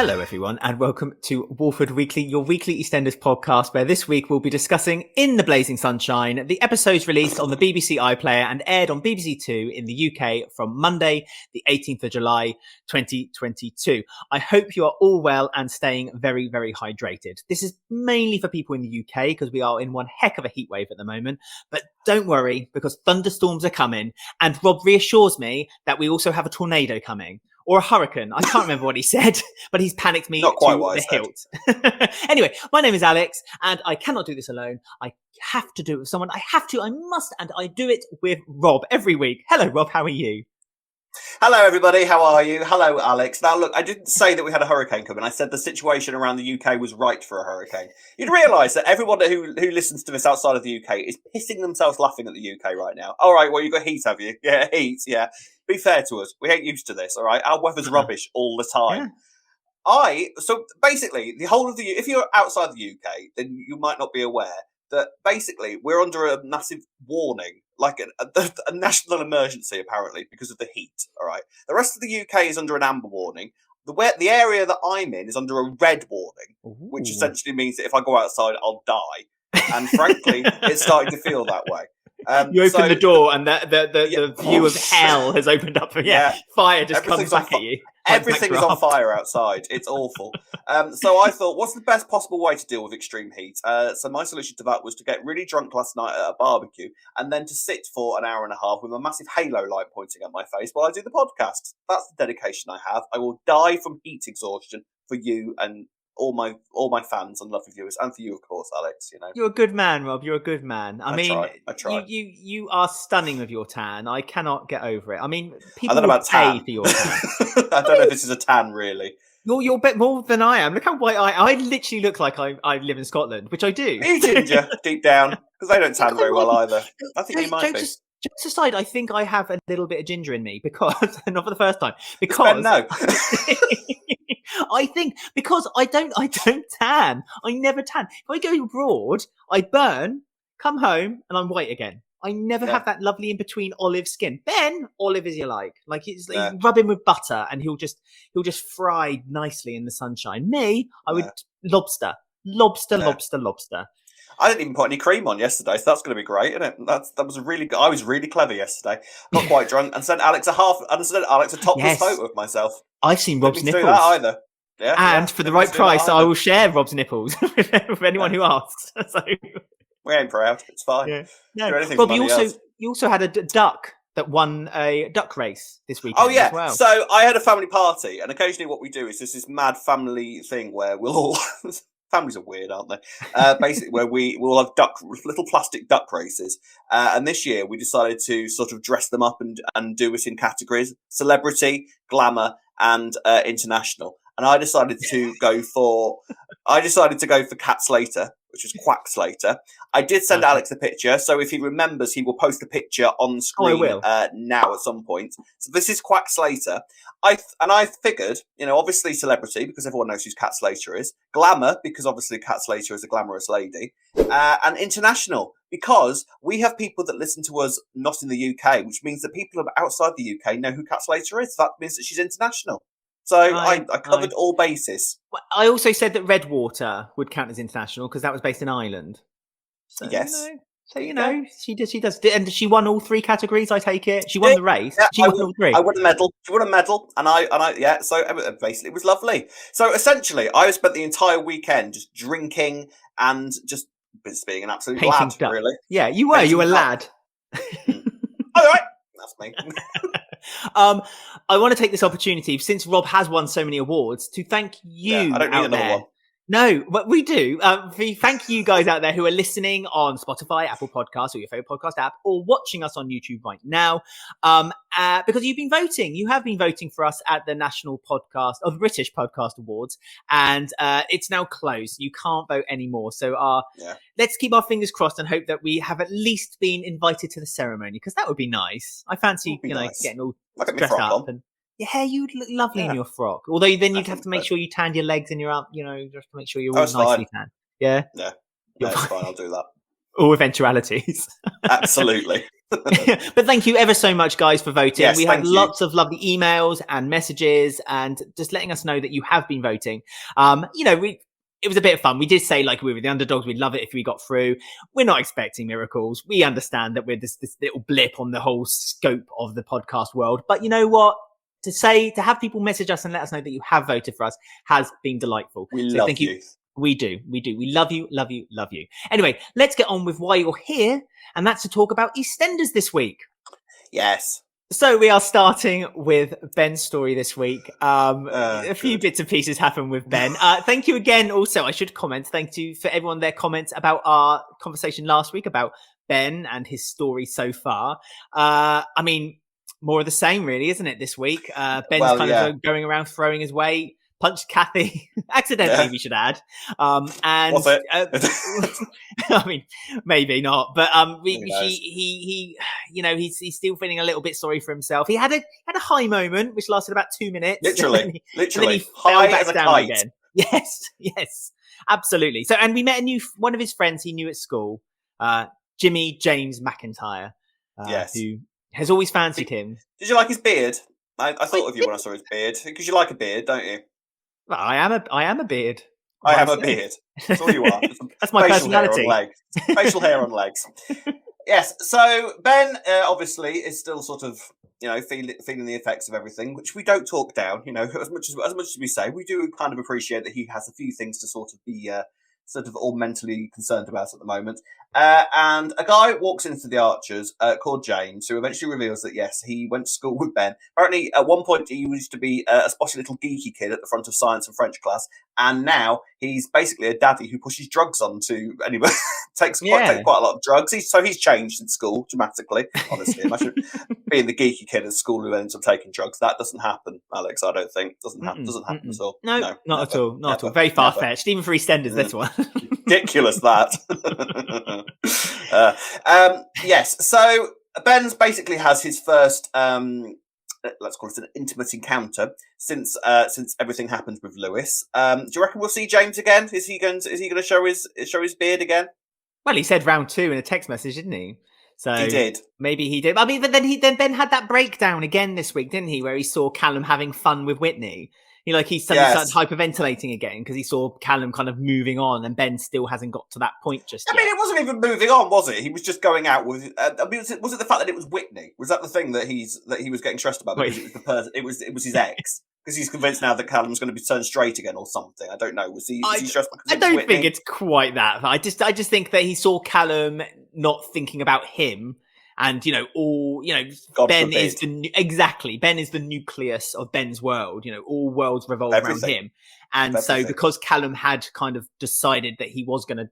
Hello, everyone, and welcome to Walford Weekly, your weekly EastEnders podcast, where this week we'll be discussing In the Blazing Sunshine, the episodes released on the BBC iPlayer and aired on BBC Two in the UK from Monday, the 18th of July, 2022. I hope you are all well and staying very, very hydrated. This is mainly for people in the UK because we are in one heck of a heat wave at the moment, but don't worry because thunderstorms are coming, and Rob reassures me that we also have a tornado coming. Or a hurricane. I can't remember what he said, but he's panicked me to the hilt. Anyway, my name is Alex, and I cannot do this alone. I have to do it with someone. I must, and I do it with Rob every week. Hello, Rob. How are you? Hello, everybody. How are you? Hello, Alex. Now, look, I didn't say that we had a hurricane coming. I said the situation around the UK was right for a hurricane. You'd realise that everyone who listens to this outside of the UK is pissing themselves laughing at the UK right now. All right, well, you've got heat, have you? Yeah, heat, yeah. Be fair to us. We ain't used to this, all right? Our weather's rubbish all the time. Yeah. So basically, the whole of if you're outside the UK, then you might not be aware that basically we're under a massive warning, like a national emergency, apparently, because of the heat, all right? The rest of the UK is under an amber warning. The area that I'm in is under a red warning, which essentially means that if I go outside, I'll die. And frankly, it's starting to feel that way. You open the door and the view of hell has opened up. Fire just comes back at you. Everything is on fire outside. It's awful. So I thought, what's the best possible way to deal with extreme heat? So my solution to that was to get really drunk last night at a barbecue and then to sit for an hour and a half with a massive halo light pointing at my face while I do the podcast. That's the dedication I have. I will die from heat exhaustion for you and all my fans and lovely viewers, and for you, of course, Alex. You know, you're a good man, Rob. You're a good man. I try. You are stunning with your tan. I cannot get over it. I mean, people will pay for your tan. I don't know if this is a tan, really. You're a bit more than I am. Look how white I literally look like I live in Scotland, which I do. Are you ginger deep down? Because they don't tan very well either. I think you might be. Jokes aside, I think I have a little bit of ginger in me because, not for the first time, because no. I think because I don't tan. I never tan. If I go abroad, I burn, come home, and I'm white again. I never have that lovely in between olive skin. Ben, olive as you like it's like rub him with butter, and he'll just fry nicely in the sunshine. Me, I would lobster. I didn't even put any cream on yesterday, so that's going to be great, isn't it? That was really good. I was really clever yesterday. Got quite drunk and sent Alex a topless photo of myself. I've seen Rob's nipples. Do that either. Yeah, and for the right price, I will share Rob's nipples with anyone who asks. So we ain't proud. It's fine. Yeah. No, Rob, you also had a duck that won a duck race this weekend. Oh yeah. As well. So I had a family party, and occasionally what we do is this mad family thing where we'll all. Families are weird, aren't they? Basically, where we'll have little plastic duck races. And this year we decided to sort of dress them up and do it in categories: celebrity, glamour, and international. And I decided to go for Cat Slater, which was Quack Slater. I did send Alex a picture, so if he remembers, he will post a picture on screen now at some point. So this is Quack Slater. I figured, obviously celebrity, because everyone knows who Cat Slater is. Glamour, because obviously Cat Slater is a glamorous lady. And international, because we have people that listen to us not in the UK, which means that people outside the UK know who Cat Slater is. That means that she's international. So I covered all bases. I also said that Redwater would count as international because that was based in Ireland. So, yes. She does. And she won all three categories, I take it. She won the race. Yeah, she won all three. I won a medal. She won a medal. And I so basically it was lovely. So essentially, I spent the entire weekend just drinking and just being an absolute lad, really. Yeah, you were. You were a lad. All right. That's me. I want to take this opportunity, since Rob has won so many awards, to thank you. I don't need another one. No, but we do. Thank you guys out there who are listening on Spotify, Apple Podcasts, or your favorite podcast app, or watching us on YouTube right now. Because you've been voting. You have been voting for us at the National Podcast or the British Podcast Awards, and it's now closed. You can't vote anymore. So let's keep our fingers crossed and hope that we have at least been invited to the ceremony, because that would be nice. I fancy getting all dressed up and. Yeah, you'd look lovely in your frock. Although then you'd have to make sure you tanned your legs and your arm, just to make sure you're all nicely tanned. Yeah? Yeah. No, it's fine. I'll do that. All eventualities. Absolutely. But thank you ever so much, guys, for voting. Yes, we had thank you. lots of lovely emails and messages and just letting us know that you have been voting. It was a bit of fun. We did say, like, we were the underdogs. We'd love it if we got through. We're not expecting miracles. We understand that we're this little blip on the whole scope of the podcast world. But you know what? To have people message us and let us know that you have voted for us has been delightful. We love you. We do. We love you, love you, love you. Anyway, let's get on with why you're here. And that's to talk about EastEnders this week. Yes. So we are starting with Ben's story this week. A few bits and pieces happen with Ben. Thank you again. Also, I should comment. Thank you for everyone their comments about our conversation last week about Ben and his story so far. More of the same, really, isn't it? This week, Ben's of going around throwing his weight. Punched Kathy accidentally, we should add. Was it? I mean, maybe not, but he's still feeling a little bit sorry for himself. He had a high moment which lasted about 2 minutes. Literally, and then he fell high back as a down kite. again. Yes, absolutely. So, and we met one of his friends he knew at school, Jimmy James McIntyre, who has always fancied him. Did you like his beard? I thought of you when I saw his beard because you like a beard, don't you? Well, I am a beard. I am a beard. That's all you are. That's my personality. Facial hair on legs. Yes. So Ben obviously is still sort of feeling the effects of everything, which we don't talk down. As much as we say, we do kind of appreciate that he has a few things to sort of be all mentally concerned about at the moment. And a guy walks into the Archers called James, who eventually reveals that, yes, he went to school with Ben. Apparently, at one point, he used to be a spotty little geeky kid at the front of science and French class. And now he's basically a daddy who pushes drugs onto anybody. takes quite a lot of drugs. He's changed in school dramatically, honestly. Imagine being the geeky kid at school who ends up taking drugs. That doesn't happen, Alex, I don't think. Doesn't happen at all. No, not at all. Not at all. Very far-fetched. Even for EastEnders, this one. Ridiculous, that. Yes, so Ben's basically has his first let's call it an intimate encounter since everything happened with Lewis. Do you reckon we'll see James again? Is he going to show his beard again? Well, he said round 2 in a text message, didn't he? So he did. Maybe he did. I mean, but then Ben had that breakdown again this week, didn't he? Where he saw Callum having fun with Whitney. He suddenly started hyperventilating again because he saw Callum kind of moving on, and Ben still hasn't got to that point just yet. I mean, it wasn't even moving on, was it? He was just going out with. Was it the fact that it was Whitney? Was that the thing that he was getting stressed about because it was the person? It was his ex because he's convinced now that Callum's going to be turned straight again or something. I don't know. Was he stressed because I don't Whitney? think it's quite that. I just think that he saw Callum not thinking about him. And, Ben forbid. is Ben is the nucleus of Ben's world. All worlds revolve around him. And so because Callum had kind of decided that he was going to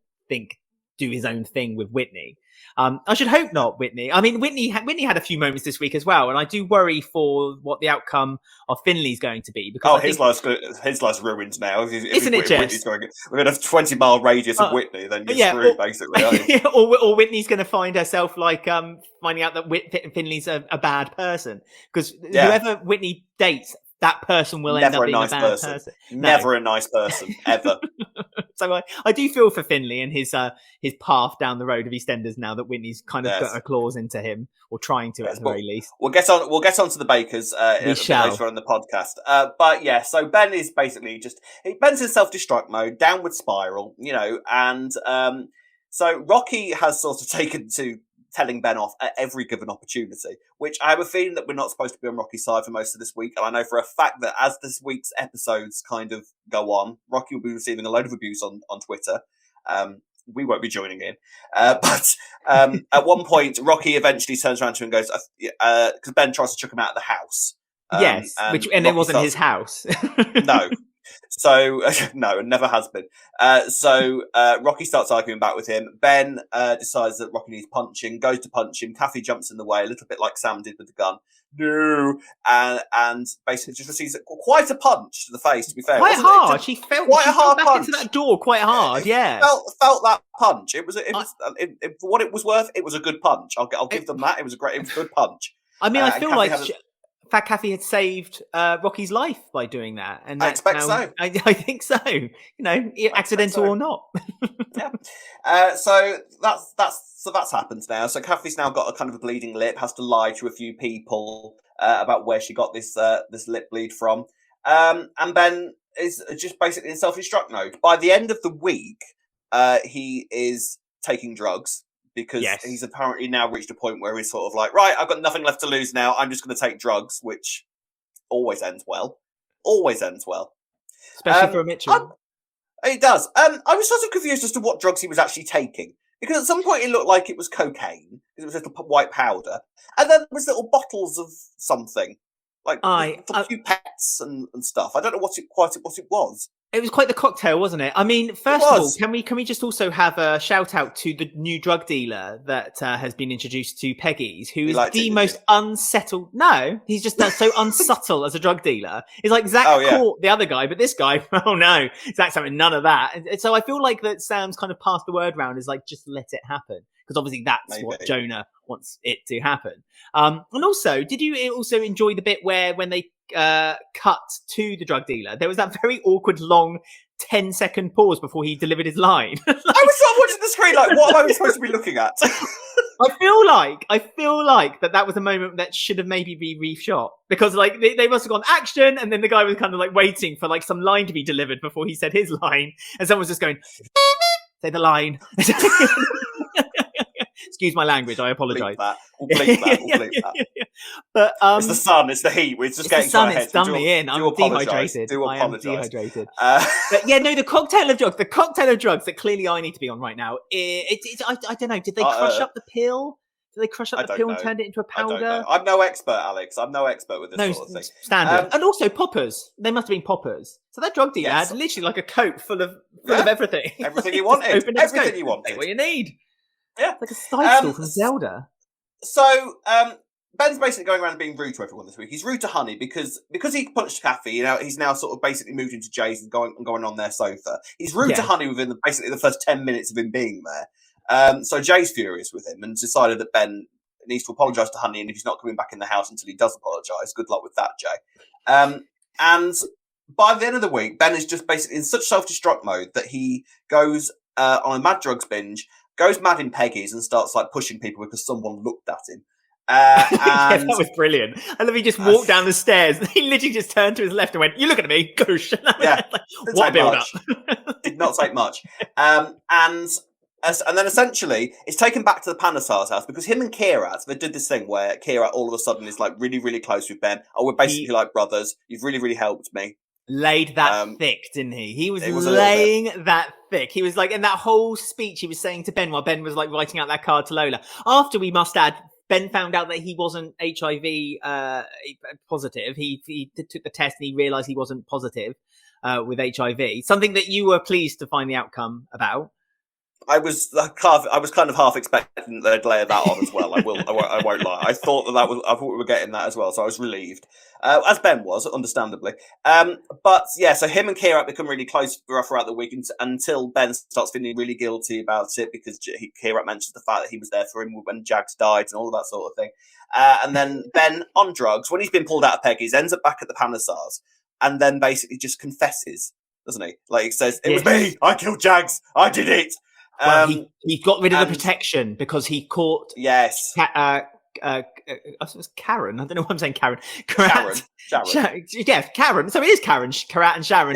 do his own thing with Whitney. I should hope not, Whitney. I mean, Whitney had a few moments this week as well, and I do worry for what the outcome of Finley's going to be. Because his life's ruined now. Isn't it, Jess? Within a 20-mile radius of Whitney, then you're screwed, basically. Aren't you? or Whitney's going to find herself finding out that Finley's a bad person because whoever Whitney dates, that person will end up being a bad person. Never a nice person, ever. So I do feel for Finley and his path down the road of EastEnders now that Whitney's kind of got her claws into him, or trying to at the very least. We'll get on to the Bakers later on the podcast. But yeah, so Ben is basically Ben's in self-destruct mode, downward spiral, and so Rocky has sort of taken to telling Ben off at every given opportunity, which I have a feeling that we're not supposed to be on Rocky's side for most of this week. And I know for a fact that as this week's episodes kind of go on, Rocky will be receiving a load of abuse on Twitter. We won't be joining in. But at one point, Rocky eventually turns around to him and goes, because Ben tries to chuck him out of the house. Yes, and it wasn't his house. No. So, no, and never has been. So Rocky starts arguing back with him. Ben decides that Rocky needs punching, goes to punch him. Kathy jumps in the way, a little bit like Sam did with the gun. No. And basically just receives quite a punch to the face, to be fair. Quite hard. She felt quite a hard back punch into that door quite hard, yeah. Felt that punch. It was for what it was worth, it was a good punch. I'll give them that. It was a good punch. I mean, I feel Fat Kathy had saved Rocky's life by doing that, and I expect so. I think so. You know, accidental or not. Yeah. So that's happened now. So Kathy's now got a kind of a bleeding lip, has to lie to a few people about where she got this lip bleed from, and Ben is just basically in self-destruct mode. By the end of the week, he is taking drugs. Because he's apparently now reached a point where he's sort of like, right, I've got nothing left to lose now. I'm just going to take drugs, which always ends well. Always ends well. Especially for a Mitchell. It does. I was sort of confused as to what drugs he was actually taking. Because at some point it looked like it was cocaine. It was little white powder. And then there was little bottles of something. Like a few pets and stuff. I don't know what it was. It was quite the cocktail, wasn't it? I mean, first of all, can we just also have a shout out to the new drug dealer that has been introduced to Peggy's, who is the most unsettled. No, he's just so unsubtle as a drug dealer. It's like Zach caught the other guy, but this guy, oh no, Zach's having none of that. And so I feel like that Sam's kind of passed the word round is like, just let it happen. Because obviously that's what Jonah wants it to happen. And also, did you also enjoy the bit when they cut to the drug dealer? There was that very awkward long 10-second pause before he delivered his line. I was sort of watching the screen like, what am I supposed to be looking at? I feel like that was a moment that should have maybe been reshot, because like they must have gone action, and then the guy was kind of like waiting for like some line to be delivered before he said his line, and someone was just going, say the line. Excuse my language, I apologise. We'll bleep that. But it's the sun, it's the heat. We're just getting to our heads. It's done me in. I'm dehydrated. I am dehydrated. But yeah, no, the cocktail of drugs that clearly I need to be on right now. I don't know. Did they crush up the pill? Did they crush up the pill and turned it into a powder? I don't know. I'm no expert, Alex. I'm no expert with this sort of thing. Standard. And also poppers. They must have been poppers. So that drug dealer had literally like a coat full of everything. Everything you wanted. Everything you wanted. What you need. Yeah. It's like a side stool from Zelda. So, Ben's basically going around being rude to everyone this week. He's rude to Honey because he punched Kathy. You know, he's now sort of basically moved into Jay's and going on their sofa. He's rude to Honey within basically the first 10 minutes of him being there. So Jay's furious with him and decided that Ben needs to apologise to Honey, and if he's not coming back in the house until he does apologise, good luck with that, Jay. And by the end of the week, Ben is just basically in such self-destruct mode that he goes on a mad drugs binge, goes mad in Peggy's and starts like pushing people because someone looked at him. Yeah, that was brilliant. I love he just walked down the stairs. He literally just turned to his left and went, "You looking at me, goosh." Yeah, like, what a build up. Did not take much. And then essentially it's taken back to the Panesar's house because him and Kheerat, they did this thing where Kheerat all of a sudden is like really, really close with Ben. Oh, we're basically like brothers. You've really, really helped me. Laid that thick, didn't he? He was laying that thick. He was like, in that whole speech he was saying to Ben while Ben was like writing out that card to Lola. After, we must add, Ben found out that he wasn't HIV positive. He took the test and he realised he wasn't positive with HIV. Something that you were pleased to find the outcome about. I was kind of half expecting they'd layer that on as well. I won't lie. I thought I thought we were getting that as well, so I was relieved, as Ben was, understandably. But yeah, so him and Kheerat become really close throughout the week until Ben starts feeling really guilty about it because Kheerat mentions the fact that he was there for him when Jags died and all of that sort of thing. And then Ben, on drugs, when he's been pulled out of Peggy's, ends up back at the Panesars and then basically just confesses, doesn't he? Like he says, "It was me. I killed Jags. I did it." Well, he got rid of the protection because he caught it was Karen. I don't know why I'm saying Karen. Sharon. Karen. So it is Karen, Kheerat and Sharon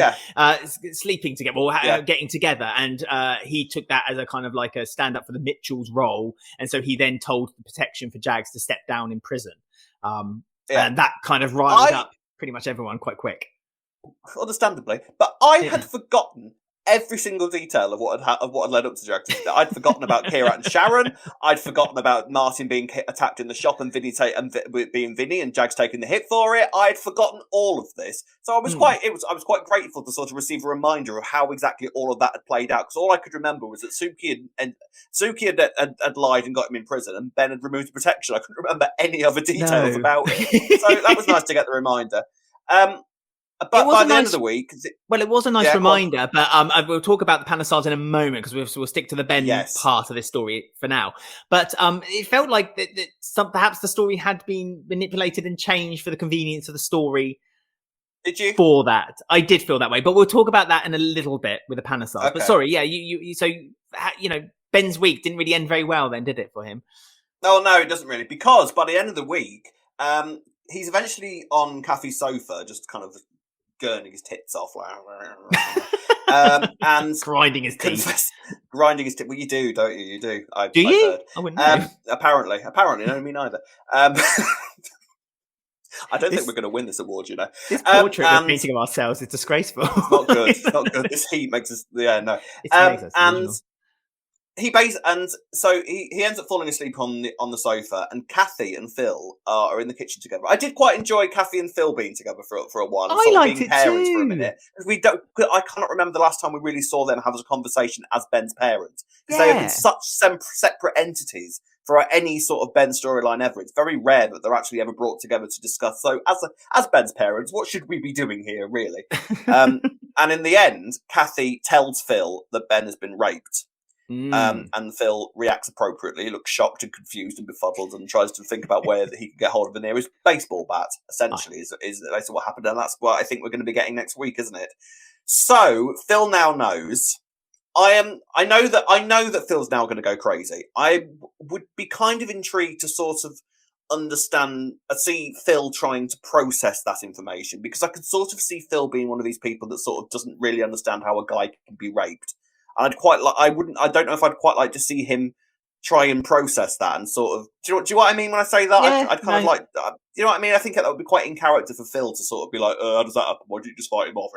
sleeping together or getting together. And he took that as a kind of like a stand up for the Mitchells role. And so he then told the protection for Jags to step down in prison. And that kind of riled up pretty much everyone quite quick. Understandably. But I had forgotten every single detail of what had led up to Jags. I'd forgotten about Kheerat and Sharon. I'd forgotten about Martin being attacked in the shop and Vinny being Vinny and Jags taking the hit for it. I'd forgotten all of this, so I was quite grateful to sort of receive a reminder of how exactly all of that had played out. Because all I could remember was that Suki had lied and got him in prison, and Ben had removed the protection. I couldn't remember any other details about it, so that was nice to get the reminder. But by the end of the week, it was a nice reminder. But we'll talk about the Panesars in a moment because we'll stick to the Ben part of this story for now. But it felt like that perhaps the story had been manipulated and changed for the convenience of the story. Did you? For that, I did feel that way. But we'll talk about that in a little bit with the Panesars. Okay. But sorry, yeah, so Ben's week didn't really end very well then, did it, for him? Oh, no, it doesn't really. Because by the end of the week, he's eventually on Kathy's sofa, just kind of gurning his tits off. And grinding his teeth. Grinding his teeth. Well, you do, don't you? You do. Do you? Heard. I wouldn't know. Apparently. No, me neither. I don't think we're going to win this award, This portrait we're painting of ourselves is disgraceful. It's not good. It's not good. This heat makes us... Yeah, no. So he ends up falling asleep on the sofa, and Kathy and Phil are in the kitchen together. I did quite enjoy Kathy and Phil being together for a while. I liked it parents too. For a minute. I cannot remember the last time we really saw them have a conversation as Ben's parents. Because they have been such separate entities for any sort of Ben storyline ever. It's very rare that they're actually ever brought together to discuss. So as Ben's parents, what should we be doing here, really? And in the end, Kathy tells Phil that Ben has been raped. And Phil reacts appropriately. He looks shocked and confused and befuddled and tries to think about where he can get hold of the nearest baseball bat, essentially, is basically what happened. And that's what I think we're going to be getting next week, isn't it? So Phil now knows. I know that Phil's now going to go crazy. I would be kind of intrigued to sort of see Phil trying to process that information, because I could sort of see Phil being one of these people that sort of doesn't really understand how a guy can be raped. And I don't know if I'd quite like to see him try and process that and sort of, do you know what I mean when I say that? Yeah, I'd kind of like, you know what I mean? I think that would be quite in character for Phil to sort of be like, how does that happen? Why don't you just fight him off?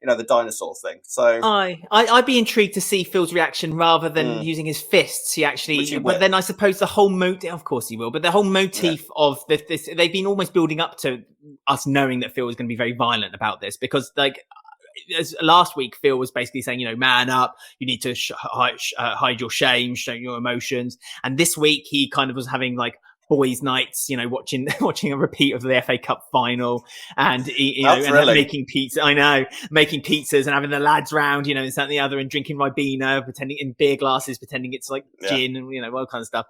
The dinosaur thing. So I'd be intrigued to see Phil's reaction rather than using his fists. But then I suppose the whole motive, of course he will, but the whole motif of this, they've been almost building up to us knowing that Phil was going to be very violent about this, because as last week, Phil was basically saying, man up, you need to hide your shame, show your emotions. And this week he kind of was having boys' nights, watching a repeat of the FA Cup final, and making pizza. I know, making pizzas and having the lads round, this, that, and the other, and drinking Ribena, pretending in beer glasses, pretending it's gin and all kinds of stuff.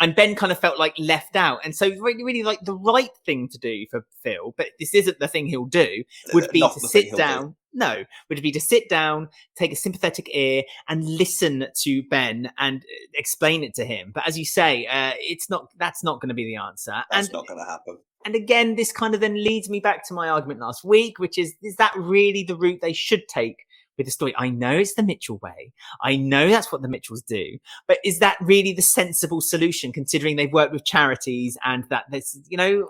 And Ben kind of felt left out. And so really the right thing to do for Phil, but this isn't the thing he'll do, would be to sit down. No, would be to sit down, take a sympathetic ear and listen to Ben and explain it to him. But as you say, that's not going to be the answer. That's not going to happen. And again, this kind of then leads me back to my argument last week, which is that really the route they should take with the story? I know it's the Mitchell way. I know that's what the Mitchells do. But is that really the sensible solution, considering they've worked with charities and that this,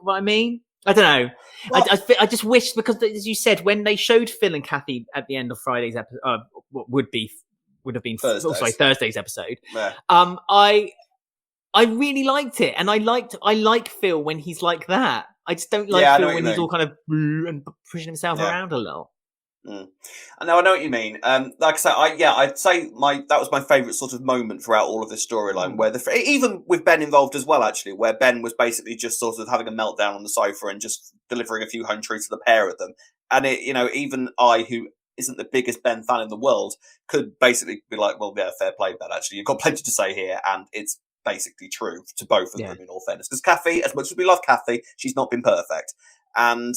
what I mean? I don't know. Well, I just wish, because as you said, when they showed Phil and Kathy at the end of Friday's episode, what would have been Thursday's episode. Yeah. I really liked it, and I like Phil when he's like that. I just don't like Phil when he's all kind of and pushing himself around a lot. I know what you mean. Like I say, I'd say that was my favourite sort of moment throughout all of this storyline, where even with Ben involved as well, actually, where Ben was basically just sort of having a meltdown on the sofa and just delivering a few home truths to the pair of them. And even I, who isn't the biggest Ben fan in the world, could basically be like, well, yeah, fair play, Ben, actually. You've got plenty to say here, and it's basically true to both of them, in all fairness. Because Kathy, as much as we love Kathy, she's not been perfect. And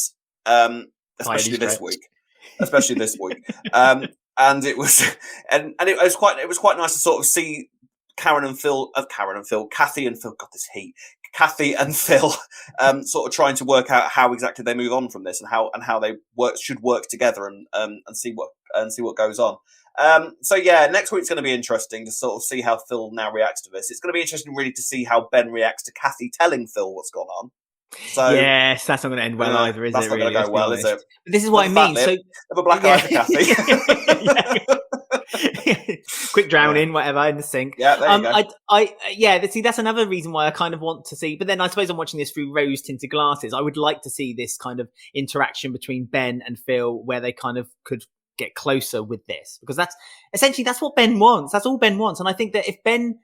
especially this week. And it was, and it was quite nice to sort of see Kathy and Phil, sort of trying to work out how exactly they move on from this, and how they should work together and see what goes on. Next week's going to be interesting to sort of see how Phil now reacts to this. It's going to be interesting really to see how Ben reacts to Kathy telling Phil what's gone on. So, yes, that's not going to end well either, is it? That's not going to go well, is it? But this is what I mean. So, have a black eye for Kathy. Quick drowning, whatever, in the sink. Yeah, there you go. See, that's another reason why I kind of want to see. But then I suppose I'm watching this through rose-tinted glasses. I would like to see this kind of interaction between Ben and Phil, where they kind of could get closer with this, because that's what Ben wants. That's all Ben wants. And I think that if Ben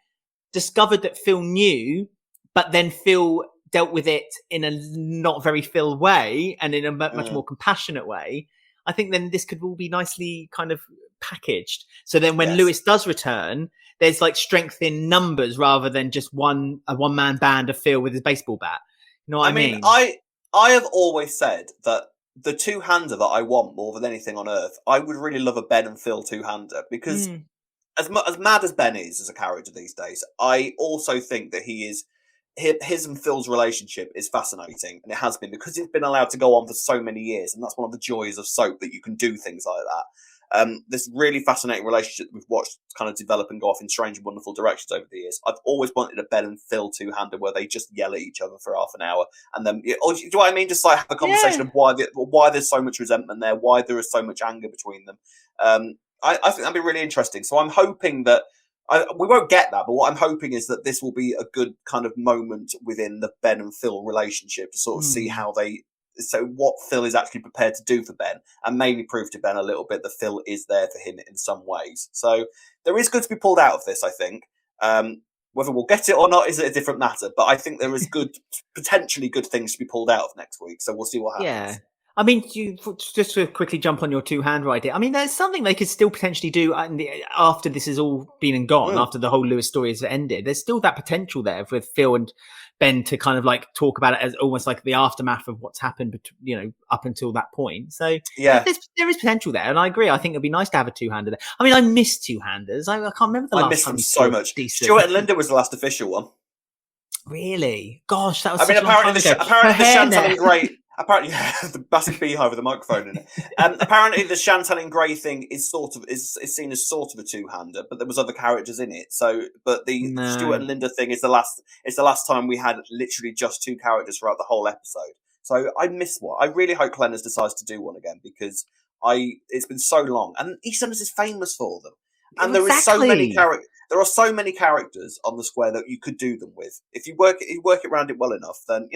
discovered that Phil knew, but then Phil dealt with it in a not very Phil way and in a much more compassionate way, I think then this could all be nicely kind of packaged. So then when Lewis does return, there's like strength in numbers rather than just a one-man band of Phil with his baseball bat. You know what I mean? I have always said that the two-hander that I want more than anything on earth, I would really love a Ben and Phil two-hander, because as mad as Ben is as a character these days, I also think that his and Phil's relationship is fascinating, and it has been, because it's been allowed to go on for so many years, and that's one of the joys of soap, that you can do things like that. This really fascinating relationship that we've watched kind of develop and go off in strange and wonderful directions over the years. I've always wanted a Ben and Phil two-hander where they just yell at each other for half an hour, and then, do you know what I mean? Just like have a conversation of why there's so much resentment there, why there is so much anger between them. I think that'd be really interesting. So I'm hoping that we won't get that, but what I'm hoping is that this will be a good kind of moment within the Ben and Phil relationship to sort of see what Phil is actually prepared to do for Ben, and maybe prove to Ben a little bit that Phil is there for him in some ways. So there is good to be pulled out of this, I think. Whether we'll get it or not is a different matter, but I think there is potentially good things to be pulled out of next week. So we'll see what happens. Yeah. I mean, just to quickly jump on your two-hander idea, I mean, there's something they could still potentially do after this has all been and gone, after the whole Lewis story has ended. There's still that potential there with Phil and Ben to kind of like talk about it as almost like the aftermath of what's happened, up until that point. So there is potential there, and I agree. I think it'd be nice to have a two-hander there. I mean, I miss two-handers. I can't remember the last time. I miss them so much. Stuart and Linda was the last official one. Really? Gosh, that was. Apparently the Chantal Grey. Apparently, the massive beehive with a microphone in it. Apparently, the Chantal Grey thing is seen as sort of a two-hander, but there was other characters in it. So, but the Stuart and Linda thing is the last time we had literally just two characters throughout the whole episode. So I miss one. I really hope Clenners decides to do one again, because it's been so long, and EastEnders is famous for them, and there is so many characters. There are so many characters on the square that you could do them with if you work it around it well enough. Then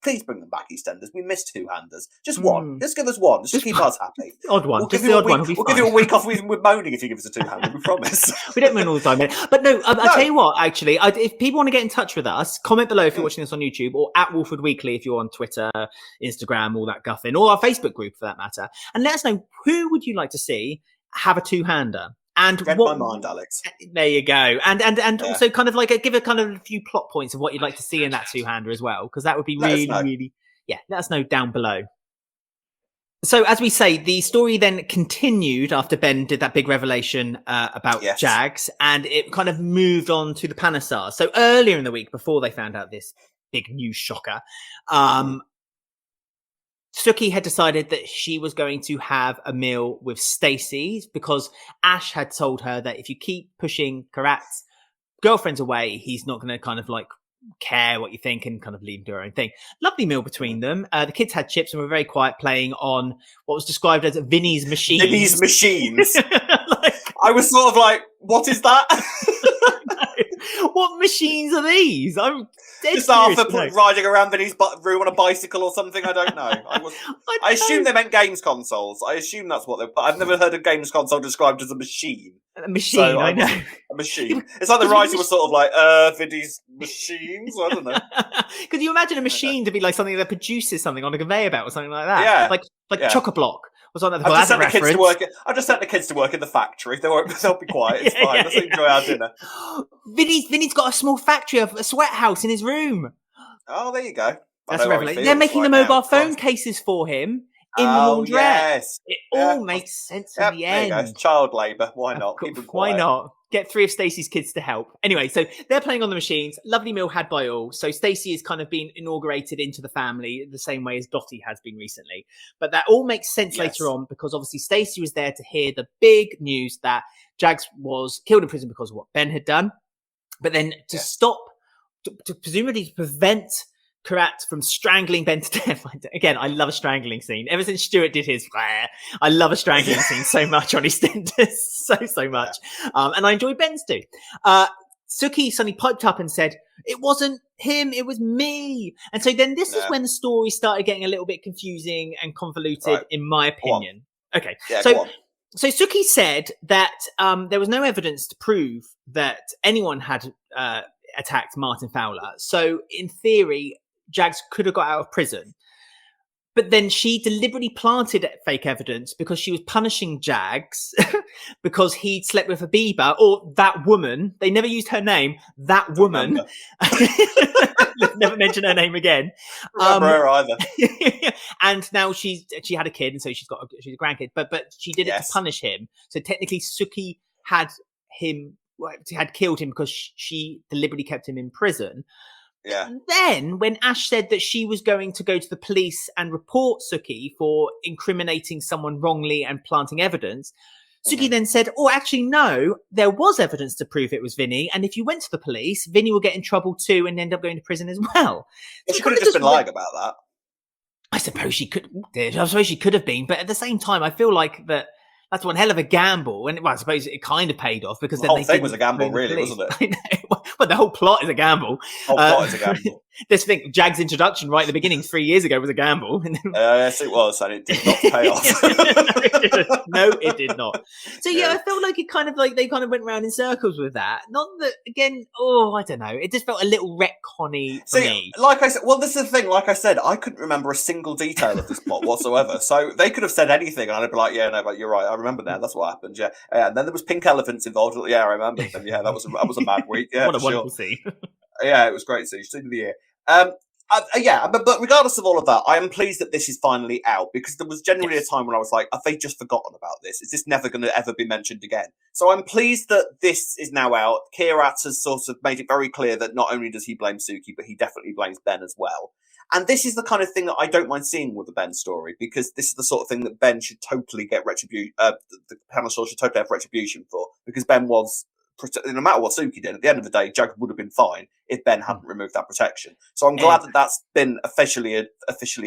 please bring them back, EastEnders. We miss two-handers. Just one. Just give us one. Just keep us happy. Odd one. We'll give you a week off with moaning if you give us a two-hander. We promise. We don't moan all the time. But no, I'll tell you what, actually, if people want to get in touch with us, comment below if you're watching this on YouTube, or at Walford Weekly if you're on Twitter, Instagram, all that guffin, or our Facebook group for that matter. And let us know, who would you like to see have a two-hander? And read my mind, Alex. There you go. And also kind of like give a kind of a few plot points of what you'd like to see in that two-hander as well, because that would be really, let us know down below. So as we say, the story then continued after Ben did that big revelation about Jags, and it kind of moved on to the Panesar. So earlier in the week, before they found out this big news shocker, Suki had decided that she was going to have a meal with Stacey, because Ash had told her that if you keep pushing Kheerat's girlfriends away, he's not going to kind of like care what you think and kind of leave do her own thing. Lovely meal between them. The kids had chips and were very quiet, playing on what was described as Vinny's machines. Vinny's machines. I was sort of like, what is that? What machines are these? I'm just Arthur riding around Vinny's room on a bicycle or something. I don't know. I assume they meant games consoles. I assume that's what but I've never heard a games console described as a machine. A machine, so I know. A machine. It's like the writer was sort of like, Vinny's machines? I don't know. Could you imagine a machine to be like something that produces something on a conveyor belt or something like that? Yeah. Like Chock-a-Block. I've just sent the kids to work in the factory. They'll be quiet. It's fine. Let's enjoy our dinner. Vinny's got a small factory, a sweat house in his room. Oh, there you go. That's a revelation. They're making the mobile phone cases for him in the laundrette. Yes. It all makes sense in the end. There you go. Child labour. Why not? Keep them quiet. Why not? Get 3 of Stacey's kids to help. Anyway, so they're playing on the machines. Lovely meal had by all. So Stacey has kind of been inaugurated into the family the same way as Dottie has been recently. But that all makes sense later on, because obviously Stacey was there to hear the big news that Jags was killed in prison because of what Ben had done. But then to stop, to presumably prevent Kheerat from strangling Ben to death. Again, I love a strangling scene. Ever since Stuart did his, I love a strangling scene so much on EastEnders. so much. And I enjoy Ben's too. Suki suddenly piped up and said, it wasn't him, it was me. And so then this is when the story started getting a little bit confusing and convoluted, in my opinion. Okay. Yeah, so Suki said that there was no evidence to prove that anyone had attacked Martin Fowler. So in theory, Jags could have got out of prison. But then she deliberately planted fake evidence because she was punishing Jags because he'd slept with a Bieber, or that woman. They never used her name. That woman. Never mention her name again. Remember her either. And now she had a kid, and so she's a grandkid. But she did it to punish him. So technically, Suki had killed him because she deliberately kept him in prison. Yeah. And then when Ash said that she was going to go to the police and report Suki for incriminating someone wrongly and planting evidence, Suki then said, oh, actually, no, there was evidence to prove it was Vinny. And if you went to the police, Vinny will get in trouble too and end up going to prison as well. So she could have just been lying about that. I suppose she could have been. But at the same time, I feel like that's one hell of a gamble. And I suppose it kind of paid off because the whole thing was a gamble, really, wasn't it? I know. Well, the whole plot is a gamble. The whole plot is a gamble. This thing, Jag's introduction right at the beginning 3 years ago was a gamble. Yes, it was, and it did not pay off. No, it did not. So I felt like it kind of like they kind of went round in circles with that. Not that again. Oh, I don't know. It just felt a little retconny for me. Like I said, well, this is the thing. Like I said, I couldn't remember a single detail of this plot whatsoever. So they could have said anything, and I'd be like, "Yeah, no, but you're right. I remember now. That's what happened." Yeah, and then there was pink elephants involved. Yeah, I remember. And yeah, that was a mad week. Yeah, what a wonderful scene. Yeah, it was great scene. Scene of the year. But regardless of all of that, I am pleased that this is finally out because there was generally a time when I was like, have they just forgotten about this? Is this never going to ever be mentioned again? So I'm pleased that this is now out. Kheerat has sort of made it very clear that not only does he blame Suki, but he definitely blames Ben as well. And this is the kind of thing that I don't mind seeing with the Ben story because this is the sort of thing that Ben should totally get retribution. The Panesar should totally have retribution for because Ben was. No matter what Suki did, at the end of the day, Jag would have been fine if Ben hadn't removed that protection. So I'm glad that that's been officially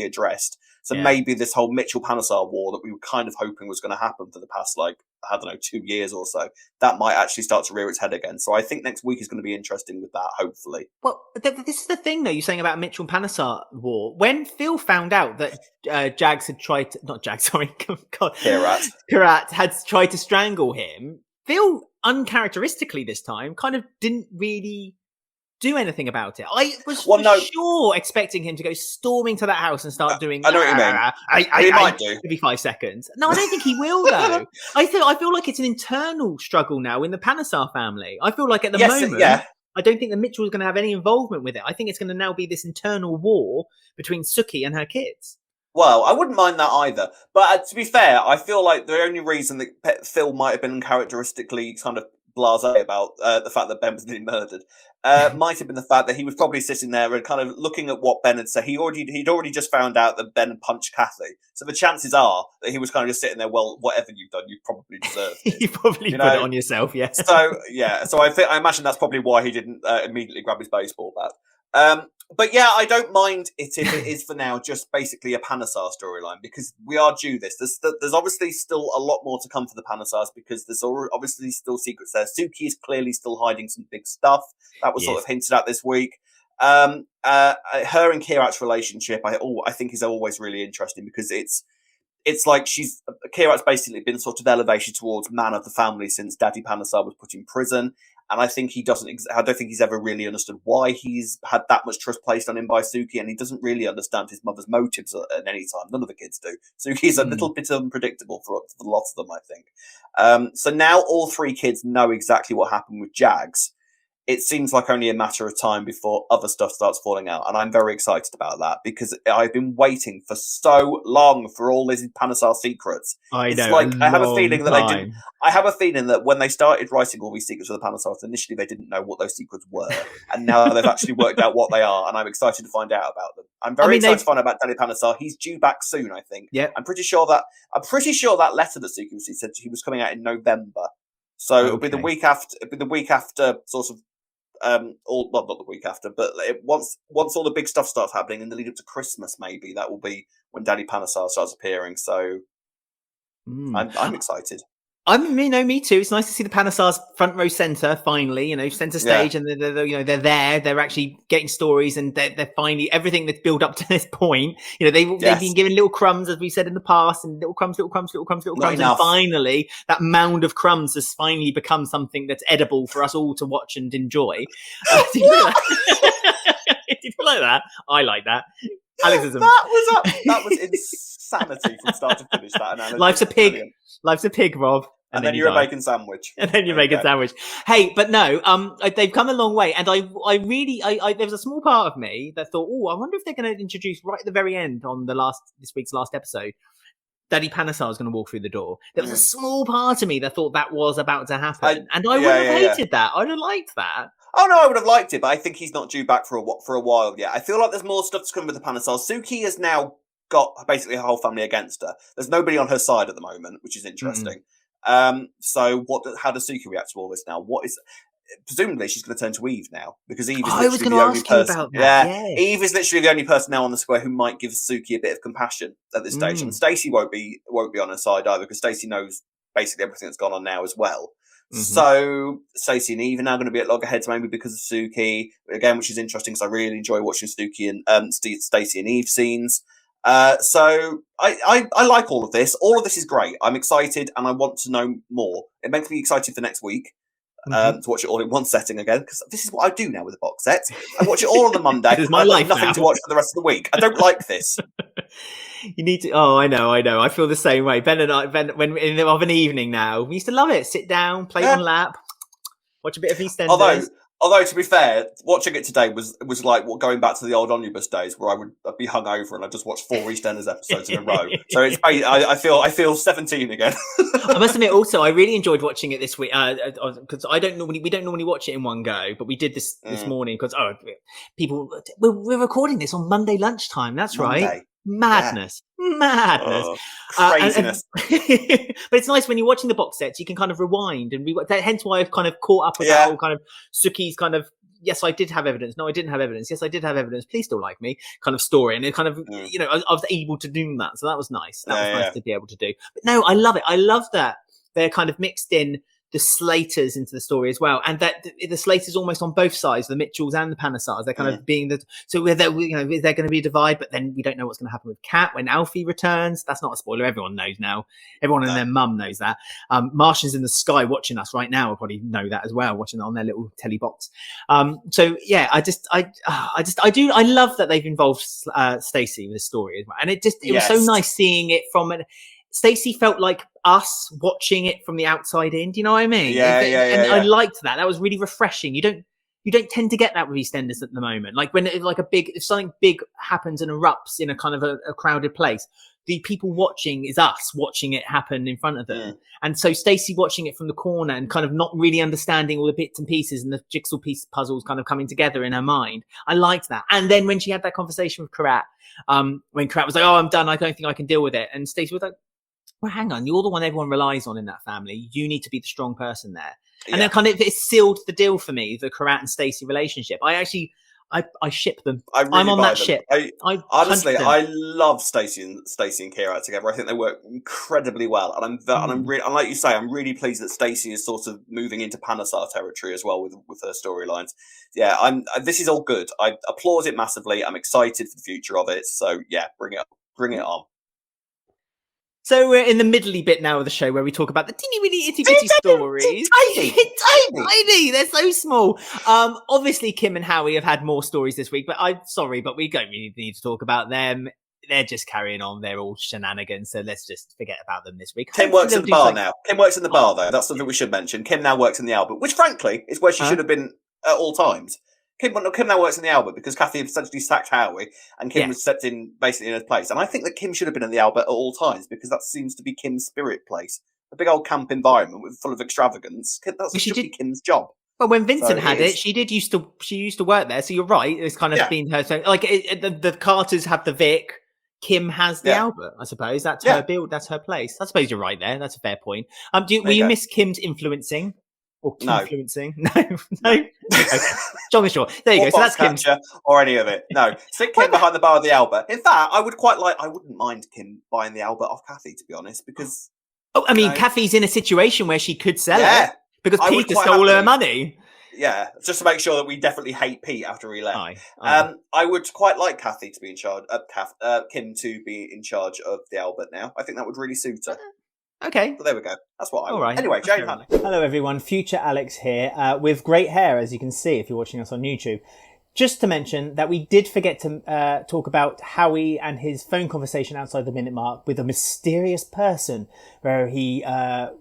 addressed. So maybe this whole Mitchell-Panesar war that we were kind of hoping was going to happen for the past, 2 years or so, that might actually start to rear its head again. So I think next week is going to be interesting with that, hopefully. Well, this is the thing, though, you're saying about Mitchell-Panesar war. When Phil found out that Jags had tried to... Not Jags, sorry. God. Kheerat had tried to strangle him, Phil, uncharacteristically this time, kind of didn't really do anything about it. I was sure expecting him to go storming to that house and start doing... I know what you mean. He might do. Maybe 5 seconds. No, I don't think he will, though. I feel like it's an internal struggle now in the Panesar family. I feel like at the moment... I don't think that Mitchell is going to have any involvement with it. I think it's going to now be this internal war between Suki and her kids. Well, I wouldn't mind that either. But to be fair, I feel like the only reason that Phil might have been uncharacteristically kind of blasé about the fact that Ben was being murdered might have been the fact that he was probably sitting there and kind of looking at what Ben had said. He'd already just found out that Ben punched Kathy. So the chances are that he was kind of just sitting there, well, whatever you've done, you probably deserved it. You probably put it on yourself, yeah. So I imagine that's probably why he didn't immediately grab his baseball bat. But yeah, I don't mind it if it is for now just basically a Panesar storyline because we are due this. There's obviously still a lot more to come for the Panasars because there's obviously still secrets there. Suki is clearly still hiding some big stuff. That was sort of hinted at this week. Her and Kheerat's relationship, I think is always really interesting because it's like Kheerat's basically been sort of elevated towards man of the family since Daddy Panesar was put in prison. And I think I don't think he's ever really understood why he's had that much trust placed on him by Suki, and he doesn't really understand his mother's motives at any time. None of the kids do. Suki's a little bit unpredictable for lots of them, I think. So now all 3 kids know exactly what happened with Jags. It seems like only a matter of time before other stuff starts falling out. And I'm very excited about that because I've been waiting for so long for all these Panesar secrets. I have a feeling that I have a feeling that when they started writing all these secrets for the Panesars, initially they didn't know what those secrets were. And now they've actually worked out what they are. And I'm excited to find out about them. I'm very excited to find out about Daddy Panesar. He's due back soon, I think. Yeah. I'm pretty sure that letter that Suki said he was coming out in November. So it'll be the week after sort of not the week after, but once all the big stuff starts happening in the lead up to Christmas, maybe that will be when Daddy Panesar starts appearing. So I'm excited. Me too. It's nice to see the Panesar's front row centre finally, centre stage, and they're there. They're actually getting stories, and they're finally everything that's built up to this point. They've been given little crumbs, as we said in the past, and little crumbs, and finally that mound of crumbs has finally become something that's edible for us all to watch and enjoy. Did you like that? I like that. Alexism. That was insanity from start to finish. That analogy. Life's a pig. Brilliant. Life's a pig, Rob. And then you're a bacon sandwich. And then you make a sandwich. Hey, but no, they've come a long way. And I really, there was a small part of me that thought, I wonder if they're going to introduce right at the very end on this week's last episode, Daddy Panesar is going to walk through the door. There was a small part of me that thought that was about to happen. And I would have hated that. I'd have liked that. Oh no, I would have liked it, but I think he's not due back for a while yet. I feel like there's more stuff to come with the Panesar. Suki has now got basically her whole family against her. There's nobody on her side at the moment, which is interesting. So how does Suki react to all this now? Presumably she's going to turn to Eve now, because Eve is literally the only person. Eve is literally the only person now on the square who might give Suki a bit of compassion at this stage, and Stacey won't be on her side either, because Stacey knows basically everything that's gone on now as well. So Stacey and Eve are now going to be at loggerheads, maybe because of Suki again, which is interesting because I really enjoy watching Suki and Stacey and Eve scenes. So I like all of this. All of this is great. I'm excited and I want to know more. It makes me excited for next week. To watch it all in one setting again, because this is what I do now with the box sets. I watch it all on the Monday. This is my life nothing now. To watch for the rest of the week. I don't like this. You need to. Oh, I know. I feel the same way. Ben and I, when of an evening now, we used to love it. Sit down, play on lap, watch a bit of EastEnders. Although to be fair, watching it today was like going back to the old omnibus days where I'd be hungover and I'd just watch 4 EastEnders episodes in a row. So I feel 17 again. I must admit, also, I really enjoyed watching it this week because we don't normally watch it in one go, but we did this morning because we're recording this on Monday lunchtime. That's Monday. Right. Madness. Craziness. But it's nice when you're watching the box sets, you can kind of rewind, and hence why I've kind of caught up with that whole kind of Suki's kind of, yes, I did have evidence. No, I didn't have evidence. Yes, I did have evidence. Please still like me kind of story. And it kind of, I was able to do that. So that was nice. That was nice to be able to do. But no, I love it. I love that they're kind of mixed in the Slaters into the story as well, and that the Slaters almost on both sides, the Mitchells and the Panesars. They're kind of being so is there going to be a divide? But then we don't know what's going to happen with Kat when Alfie returns. That's not a spoiler. Everyone knows now. Everyone and their mum knows that. Martians in the sky watching us right now will probably know that as well, watching it on their little telly box. So yeah, I love that they've involved Stacey with the story as well, and it was so nice seeing it from an. Stacey felt like us watching it from the outside in. Do you know what I mean? I liked that. That was really refreshing. You don't tend to get that with EastEnders at the moment. Like when if something big happens and erupts in a kind of a crowded place, the people watching is us watching it happen in front of them. And so Stacey watching it from the corner and kind of not really understanding all the bits and pieces and the jigsaw piece puzzles kind of coming together in her mind. I liked that. And then when she had that conversation with Kheerat, when Kheerat was like, "Oh, I'm done. I don't think I can deal with it," and Stacey was like, "Well, hang on, you're the one everyone relies on in that family. You need to be the strong person there." And then kind of it sealed the deal for me, the Kheerat and Stacey relationship. I ship them. I'm on that ship. Honestly, I love Stacey and Kheerat together. I think they work incredibly well, and I'm really, and like you say, I'm really pleased that Stacey is sort of moving into Panesar territory as well with her storylines. Yeah, this is all good. I applaud it massively. I'm excited for the future of it. So yeah, bring it on. So we're in the middly bit now of the show where we talk about the teeny weeny itty bitty stories. Tiny. They're so small. Obviously Kim and Howie have had more stories this week, but I'm sorry, but we don't really need to talk about them. They're just carrying on. They're all shenanigans. So let's just forget about them this week. Kim works in the bar now. Kim works in the bar though. That's something we should mention. Kim now works in the Albert, which frankly is where she should have been at all times. Kim now works in the Albert because Kathy essentially sacked Howie and Kim was stepped in basically in his place. And I think that Kim should have been in the Albert at all times because that seems to be Kim's spirit place. A big old camp environment full of extravagance. That should be Kim's job. Well, when Vincent had it, she used to work there. So you're right. It's kind of been her. So like the Carters have the Vic. Kim has the Albert, I suppose. That's her build. That's her place. I suppose you're right there. That's a fair point. Will you miss Kim's influencing? Or influencing? No. Okay. John is short. There you go. So that's Kim. Or any of it. No. Stick Kim behind the bar of the Albert. In fact, I wouldn't mind Kim buying the Albert off Kathy, to be honest, because Oh, I mean, Kathy's in a situation where she could sell it because Peter stole her money. Yeah, just to make sure that we definitely hate Pete after he left. Aye. I would quite like Kathy to be in charge, Kim to be in charge of the Albert now. I think that would really suit her. Okay. So there we go. That's what I want. Right. Anyway, Jane Honey. Hello, everyone. Future Alex here with great hair, as you can see if you're watching us on YouTube. Just to mention that we did forget to talk about Howie and his phone conversation outside the minute mark with a mysterious person where he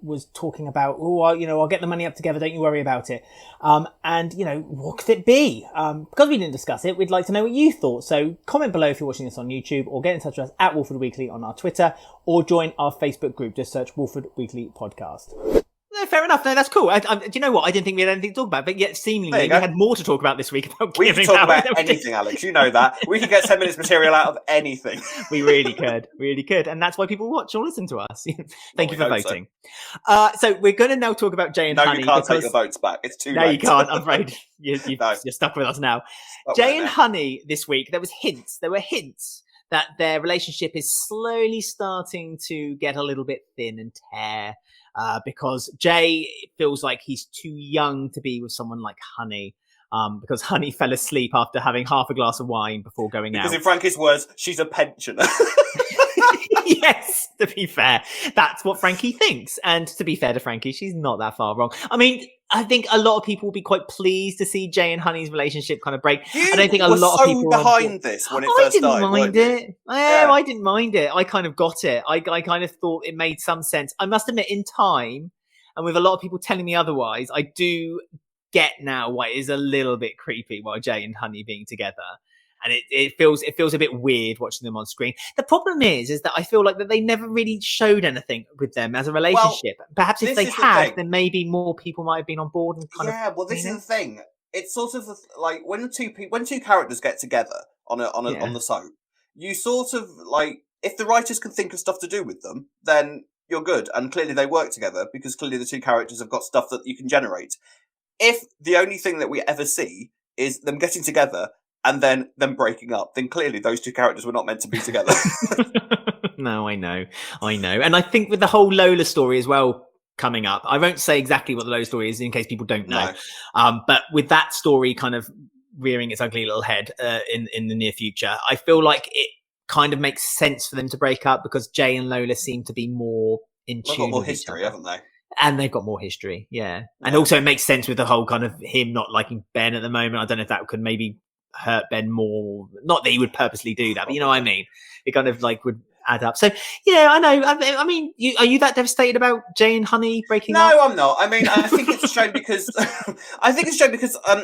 was talking about, I'll get the money up together, don't you worry about it. And, what could it be? Because we didn't discuss it, we'd like to know what you thought. So comment below if you're watching this on YouTube, or get in touch with us at Walford Weekly on our Twitter, or join our Facebook group. Just search Walford Weekly Podcast. No, fair enough. No, that's cool. Do you know what? I didn't think we had anything to talk about, but yet seemingly we had more to talk about this week. We can talk about anything, Alex. You know that. We can get 10 minutes material out of anything. We really could. And that's why people watch or listen to us. Thank you for voting. So we're going to now talk about Jay and Honey. No, you can't take your votes back. It's too late. No, you can't. I'm afraid. You're stuck with us now. Jay and Honey this week, there were hints that their relationship is slowly starting to get a little bit thin and tear. Because Jay feels like he's too young to be with someone like Honey, because Honey fell asleep after having half a glass of wine before going out. Because in Frankie's words, she's a pensioner. Yes, to be fair, that's what Frankie thinks. And to be fair to Frankie, she's not that far wrong. I mean, I think a lot of people will be quite pleased to see Jay and Honey's relationship kind of break. I don't think a lot of people behind this when it first started. I didn't mind it. I didn't mind it. I kind of got it. I kind of thought it made some sense. I must admit, in time, and with a lot of people telling me otherwise, I do get now why it is a little bit creepy while Jay and Honey being together. And it feels a bit weird watching them on screen. The problem is that I feel like that they never really showed anything with them as a relationship. Well, perhaps if they had, then maybe more people might have been on board and kind of. Yeah, well, this is the thing. It's sort of like when two characters get together on the soap, you sort of like, if the writers can think of stuff to do with them, then you're good. And clearly they work together because clearly the two characters have got stuff that you can generate. If the only thing that we ever see is them getting together and then them breaking up, then clearly those two characters were not meant to be together. No, I know. And I think with the whole Lola story as well coming up, I won't say exactly what the Lola story is in case people don't know. No. But with that story kind of rearing its ugly little head in the near future, I feel like it kind of makes sense for them to break up because Jay and Lola seem to be more in tune. They've got more history, haven't they? And they've got more history, yeah. And also it makes sense with the whole kind of him not liking Ben at the moment. I don't know if that could maybe hurt Ben more. Not that he would purposely do that, but you know what I mean? It kind of like would add up. So, yeah, I know. I mean, are you that devastated about Jay and Honey breaking up? No, I'm not. I mean, I think it's a shame because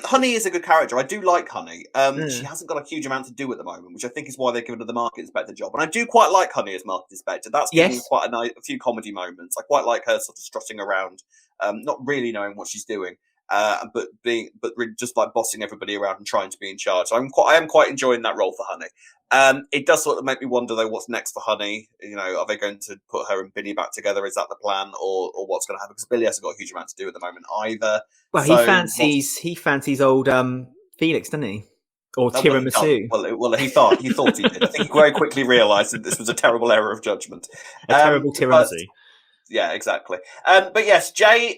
Honey is a good character. I do like Honey. She hasn't got a huge amount to do at the moment, which I think is why they're giving her the market inspector job. And I do quite like Honey as market inspector. That's given me quite a few comedy moments. I quite like her sort of strutting around, not really knowing what she's doing. But just like bossing everybody around and trying to be in charge. So I am quite enjoying that role for Honey. It does sort of make me wonder though, what's next for Honey? You know, are they going to put her and Vinny back together? Is that the plan, or what's going to happen? Because Billy hasn't got a huge amount to do at the moment either. Well, he fancies old Felix, doesn't he? Or tiramisu. Well, he thought he did. I think he very quickly realised that this was a terrible error of judgment. A terrible tiramisu. Yeah, exactly. But yes, Jay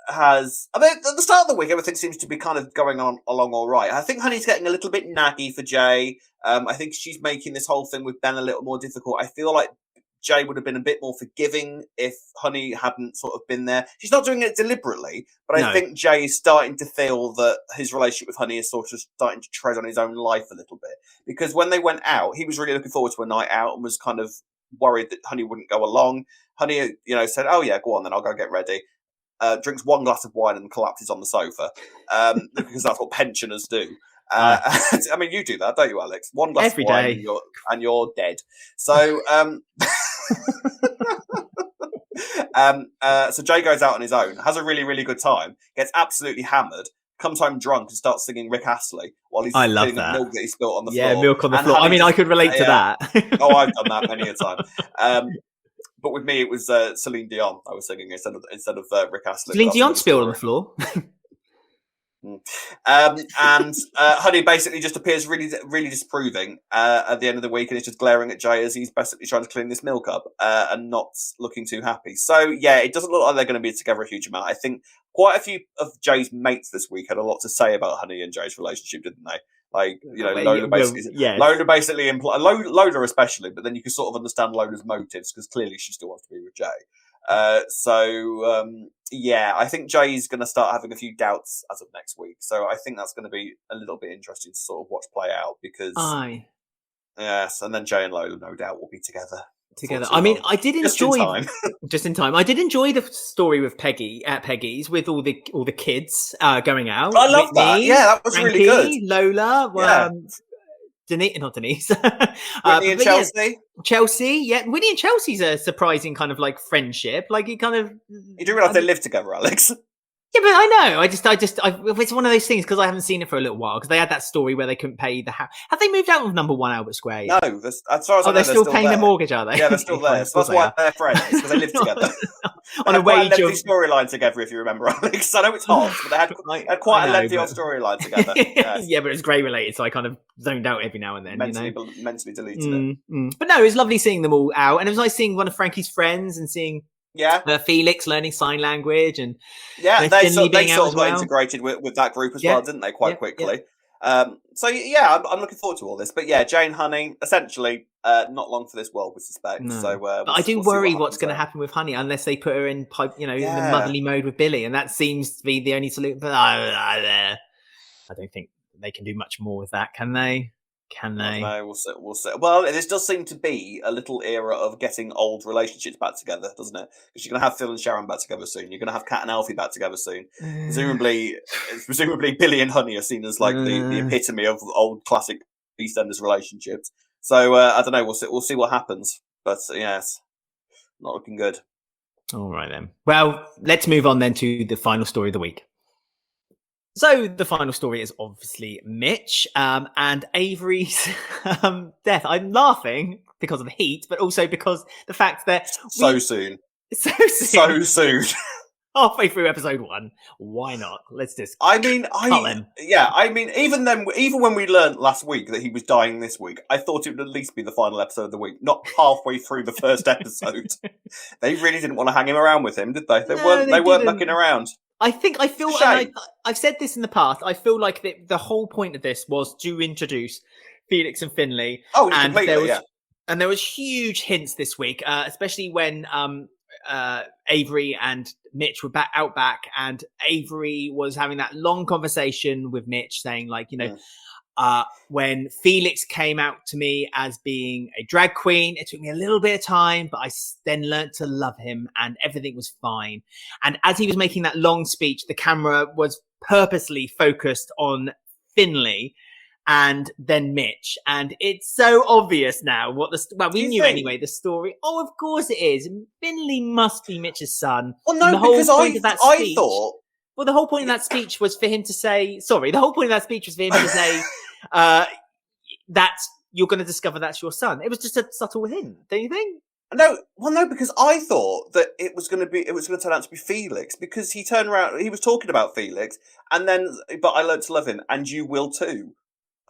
has. I mean, at the start of the week, everything seems to be kind of going on along all right. I think Honey's getting a little bit naggy for Jay. I think she's making this whole thing with Ben a little more difficult. I feel like Jay would have been a bit more forgiving if Honey hadn't sort of been there. She's not doing it deliberately, but I think Jay is starting to feel that his relationship with Honey is sort of starting to tread on his own life a little bit. Because when they went out, he was really looking forward to a night out and was kind of worried that Honey wouldn't go along. Honey, said, "Oh yeah, go on then, I'll go get ready." Drinks one glass of wine and collapses on the sofa because that's what pensioners do. I mean, you do that, don't you, Alex? One glass every of wine day, and you're dead. So, so Jay goes out on his own, has a really, really good time, gets absolutely hammered, comes home drunk and starts singing Rick Astley while he's cleaning the milk that he spilt on the floor. floor. Yeah, milk on the floor. I mean, I could relate to that. Oh, I've done that many a time. But with me, it was Celine Dion I was singing instead of Rick Astley. Celine Dion spilled on the floor. And Honey basically just appears really, really disapproving at the end of the week, and is just glaring at Jay as he's basically trying to clean this milk up and not looking too happy. So yeah, it doesn't look like they're going to be together a huge amount. I think quite a few of Jay's mates this week had a lot to say about Honey and Jay's relationship, didn't they? Like, you know, Lola basically implied, Lola especially, but then you can sort of understand Lola's motives because clearly she still wants to be with Jay. Yeah, I think Jay's going to start having a few doubts as of next week. So I think that's going to be a little bit interesting to sort of watch play out because, yes, and then Jay and Lola no doubt will be together. I mean, I did enjoy just in time. I did enjoy the story with Peggy's with all the kids going out. I love Whitney, that. Yeah, that was Frankie, really good. Lola, not Denise. Whitney and Chelsea. Yeah, Chelsea, yeah. Whitney and Chelsea's a surprising kind of like friendship. Like you kind of you do realise they live together, Alex. Yeah, but I know. It's one of those things because I haven't seen it for a little while because they had that story where they couldn't pay the house. Have they moved out of number 1 Albert Square yet? No, as far as I know, they're still paying there. their mortgage, are they? Yeah, they're still there. So that's why they're friends because they live together. On a wage of storyline together, if you remember, Alex. I know it's hot, but they had quite a lengthy old storyline together. Yes. Yeah, but it's grey related, so I kind of zoned out every now and then. Mentally deleted it. But no, it was lovely seeing them all out, and it was nice seeing one of Frankie's friends and seeing. Yeah, Felix learning sign language and they sort of got integrated with that group as well, didn't they? Quite quickly. Yeah. So yeah, I'm looking forward to all this. But yeah, Jane Honey, essentially, not long for this world, we suspect. No. So, but I do worry what's going to happen with Honey unless they put her in in the motherly mode with Billy, and that seems to be the only solution. But I don't think they can do much more with that, can they? No, we'll see. Well, this does seem to be a little era of getting old relationships back together, doesn't it? Because you're going to have Phil and Sharon back together soon. You're going to have Kat and Alfie back together soon. Presumably, Billy and Honey are seen as like the epitome of old classic EastEnders relationships. So I don't know. We'll see what happens. But yes, not looking good. All right then. Well, let's move on then to the final story of the week. So the final story is obviously Mitch and Avery's death. I'm laughing because of the heat, but also because the fact that so soon. Halfway through episode 1, why not? Let's just. Even when we learned last week that he was dying this week, I thought it would at least be the final episode of the week, not halfway through the first episode. They really didn't want to hang him around with him, did they? They weren't mucking around. I feel, and I've said this in the past, I feel like the whole point of this was to introduce Felix and Finley. Oh, and completely, And there was huge hints this week, especially when Avery and Mitch were out back, and Avery was having that long conversation with Mitch saying, like, when Felix came out to me as being a drag queen, it took me a little bit of time, but I then learned to love him and everything was fine. And as he was making that long speech, the camera was purposely focused on Finley and then Mitch. And it's so obvious now we knew anyway, the story. Oh, of course it is. Finley must be Mitch's son. Well, no, because I thought... Well, the whole point of that speech was for him to say, that you're going to discover that's your son. It was just a subtle hint, don't you think? No, because I thought that it was going to turn out to be Felix, because he turned around, he was talking about Felix, and then, but I learned to love him, and you will too.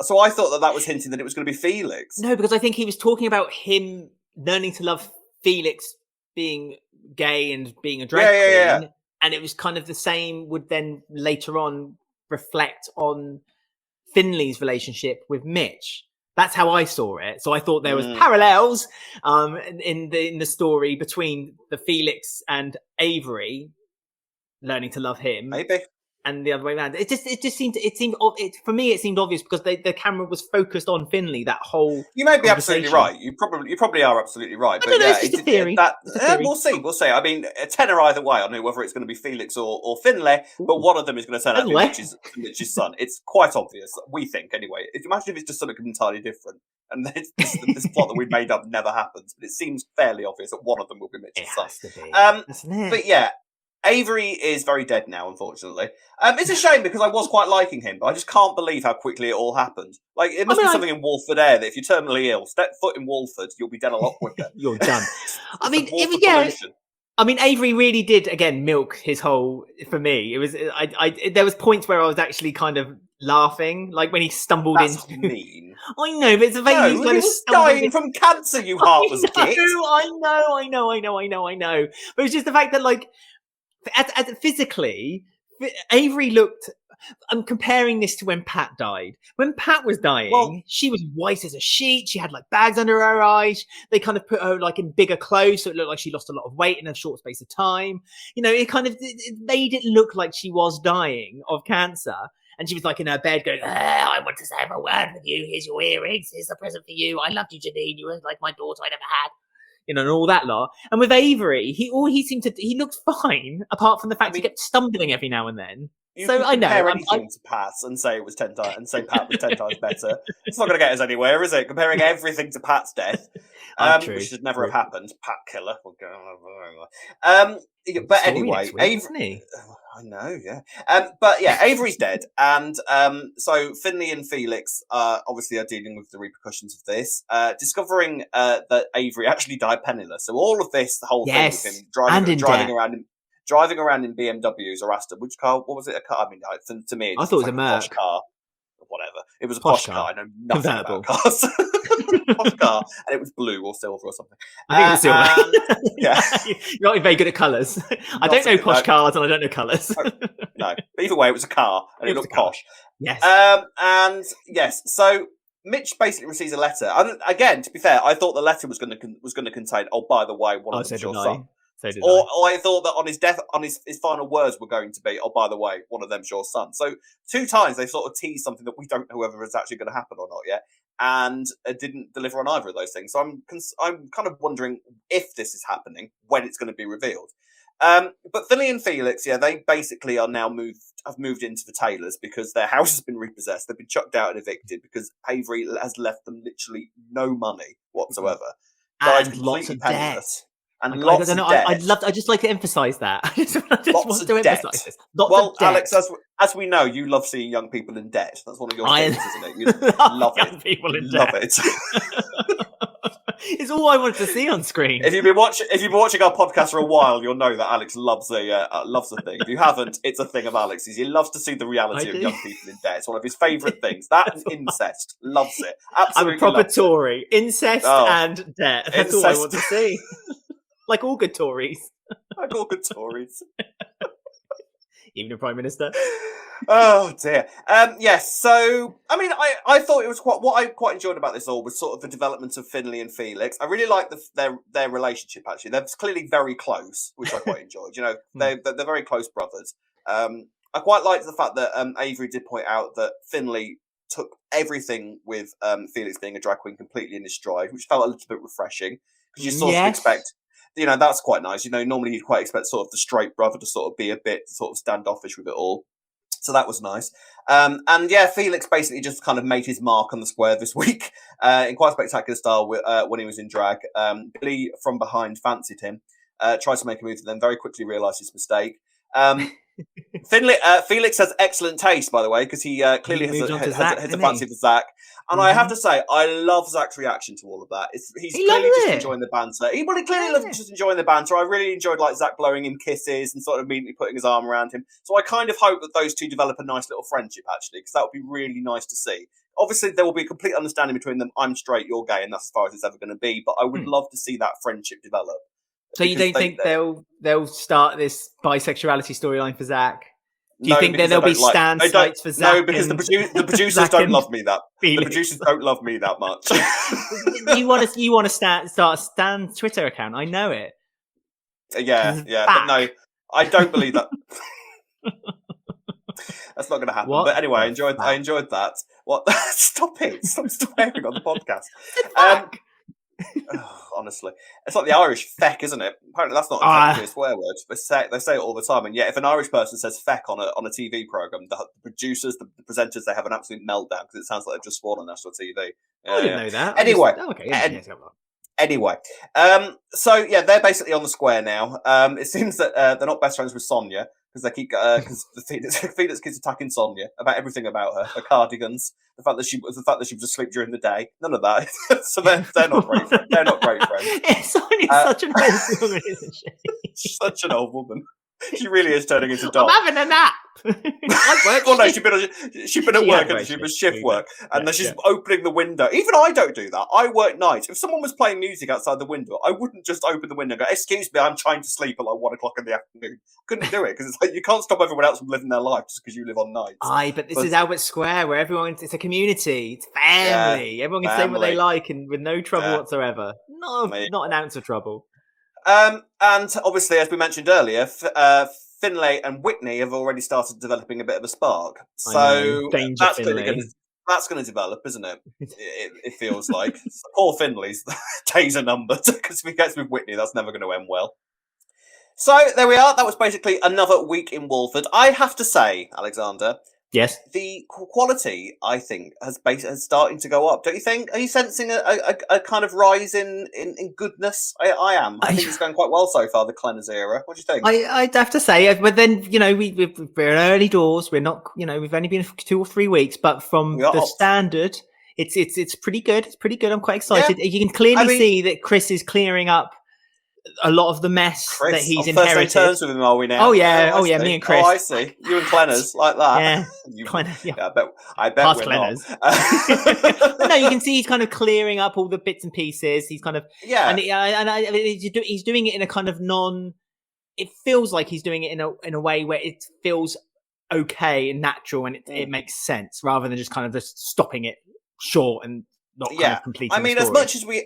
So I thought that was hinting that it was going to be Felix. No, because I think he was talking about him learning to love Felix being gay and being a drag queen. Yeah. And it was kind of the same would then later on reflect on Finley's relationship with Mitch. That's how I saw it. So I thought there was parallels in the story between the Felix and Avery learning to love him. Maybe. And the other way around. It seemed for me it seemed obvious because the camera was focused on Finley that whole. You may be absolutely right. You probably are absolutely right. But yeah, it's just a theory. We'll see. I mean, a tenor either way. I don't know whether it's going to be Felix or Finley, but one of them is going to turn out to be Mitch's son. It's quite obvious, we think anyway. Imagine if it's just something entirely different, and this plot that we made up never happens. But it seems fairly obvious that one of them will be Mitch's son. But yeah. Avery is very dead now, unfortunately. It's a shame because I was quite liking him, but I just can't believe how quickly it all happened. Like, it must be something in Walford air that if you're terminally ill, step foot in Walford, you'll be dead a lot quicker. You're done. I mean, I mean, Avery really did again milk his whole. For me, it was. There was points where I was actually kind of laughing, like when he stumbled That's into. mean. I know, but it's the way No, he's he kind of was stumbled dying in. from cancer, you heartless git. I know. But it's just the fact that, like, physically, Avery looked. I'm comparing this to when Pat died. When Pat was dying, she was white as a sheet. She had like bags under her eyes. They kind of put her like in bigger clothes, so it looked like she lost a lot of weight in a short space of time. You know, it made it look like she was dying of cancer. And she was like in her bed going, I want to say a word with you. Here's your earrings. Here's the present for you. I loved you, Janine. You were like my daughter I never had. You know, and all that lot. And with Avery, he looked fine, apart from the fact he kept stumbling every now and then. You so can I know. compare anything to Pat and say it was 10 times, and say Pat was 10 times better. It's not going to get us anywhere, is it? Comparing everything to Pat's death, which should never have happened. Pat killer. But anyway, Avery. I know, yeah. But yeah, Avery's dead, and so Finley and Felix obviously are dealing with the repercussions of this, discovering that Avery actually died penniless. So all of this, the whole thing with him driving around in BMWs or Aston. Which car? What was it? A car? I mean, to me, I thought it was like a posh car. Whatever. It was a posh car. I know nothing about cars. Posh car, and it was blue or silver or something. I think it was silver. Yeah, you're not very good at colours. I don't know posh cars, and I don't know colours. No, but either way, it was a car, and it looked posh. Yes. And yes, so Mitch basically receives a letter. And again, to be fair, I thought the letter was going to contain. Oh, by the way, one of them's your son. So did I thought that on his death, on his final words were going to be, oh, by the way, one of them's your son. So 2 times they sort of teased something that we don't know whether it's actually going to happen or not yet, and didn't deliver on either of those things. So I'm kind of wondering if this is happening, when it's going to be revealed. But Finley and Felix, yeah, they basically are now moved into the Taylors because their house has been repossessed. They've been chucked out and evicted because Avery has left them literally no money whatsoever. And lots of debt. And lots of debt. I'd just like to emphasise that. I just want to emphasise this. Well, Alex, as we know, you love seeing young people in debt. That's one of your things, isn't it? You love it. People in love debt. it. It's all I wanted to see on screen. If you've been watching our podcast for a while, you'll know that Alex loves a thing. If you haven't, it's a thing of Alex's. He loves to see the reality of young people in debt. It's one of his favourite things. That and incest. Loves it. Absolutely. I'm a proper Tory. Incest and debt. That's all I want to see. Like all good Tories. Like all good Tories. Even a Prime Minister. Oh dear. Yes. So, I mean, I thought it was what I quite enjoyed about this all was sort of the development of Finley and Felix. I really like their relationship. Actually, they're clearly very close, which I quite enjoyed. You know, they're very close brothers. I quite liked the fact that Avery did point out that Finley took everything with Felix being a drag queen completely in his stride, which felt a little bit refreshing because you sort of expect. You know, that's quite nice. You know, normally you'd quite expect sort of the straight brother to sort of be a bit sort of standoffish with it all. So that was nice. And yeah, Felix basically just kind of made his mark on the square this week in quite spectacular style when he was in drag. Billy from behind fancied him, tried to make a move and then very quickly realised his mistake. Felix has excellent taste, by the way, because he clearly has a fancy for Zach. And I have to say, I love Zach's reaction to all of that. He's clearly just enjoying the banter. He clearly loves just enjoying the banter. I really enjoyed like Zach blowing him kisses and sort of immediately putting his arm around him. So I kind of hope that those two develop a nice little friendship, actually, because that would be really nice to see. Obviously, there will be a complete understanding between them. I'm straight, you're gay, and that's as far as it's ever going to be. But I would love to see that friendship develop. So you don't think they'll start this bisexuality storyline for Zach? Do you think that there'll be stand sites for Zach? No, because the producers don't love me that. The producers don't love me that much. you want to start a Stan Twitter account? I know it. Yeah, but no, I don't believe that. That's not going to happen. What? But anyway, I enjoyed that. What? Stop it! Stop swearing on the podcast. Honestly, it's like the Irish feck, isn't it? Apparently, that's not exactly a swear word. They say it all the time, and yet, if an Irish person says feck on a TV program, the producers, the presenters, they have an absolute meltdown because it sounds like they've just sworn on national TV. I didn't know that. Anyway, Anyway, so yeah, they're basically on the square now. It seems that they're not best friends with Sonia because they keep because the Felix keeps attacking Sonia about everything about her cardigans, the fact that she was asleep during the day, none of that. So they're not great. They're not great friends. Sonia's such an old woman, isn't she? Such an old woman. She really is turning into Dot. I'm having a nap. Well, no, she'd been at work and she was shift work, and then she's opening the window. Even I don't do that. I work nights. If someone was playing music outside the window, I wouldn't just open the window and go, "Excuse me, I'm trying to sleep at like 1 o'clock in the afternoon." Couldn't do it because it's like you can't stop everyone else from living their life just because you live on nights. But this is Albert Square where it's a community, it's family. Everyone can say what they like and with no trouble whatsoever. Not an ounce of trouble. And obviously, as we mentioned earlier, Finley and Whitney have already started developing a bit of a spark. So that's going to develop, isn't it? It feels like. Poor Finley's days are numbered because if he gets with Whitney, that's never going to end well. So there we are. That was basically another week in Walford. I have to say, Alexander. Yes. The quality, I think, has starting to go up. Don't you think? Are you sensing a kind of rise in goodness? I am. I think it's going quite well so far, the Cleaners era. What do you think? I'd have to say, but then, we're in early doors. We're not, we've only been 2 or 3 weeks, but from the standard, it's pretty good. It's pretty good. I'm quite excited. Yeah. You can clearly see that Chris is clearing up a lot of the mess that he's inherited. First terms with him, are we now? Oh yeah, me and Chris. Oh, I see. You and Clenners like that. Yeah, I bet past we're Clenners. not. But no, you can see he's kind of clearing up all the bits and pieces. He's kind of he's doing it in a kind of it feels like he's doing it in a way where it feels okay and natural and it makes sense rather than just kind of just stopping it short and not kind of completing. I mean, as much as we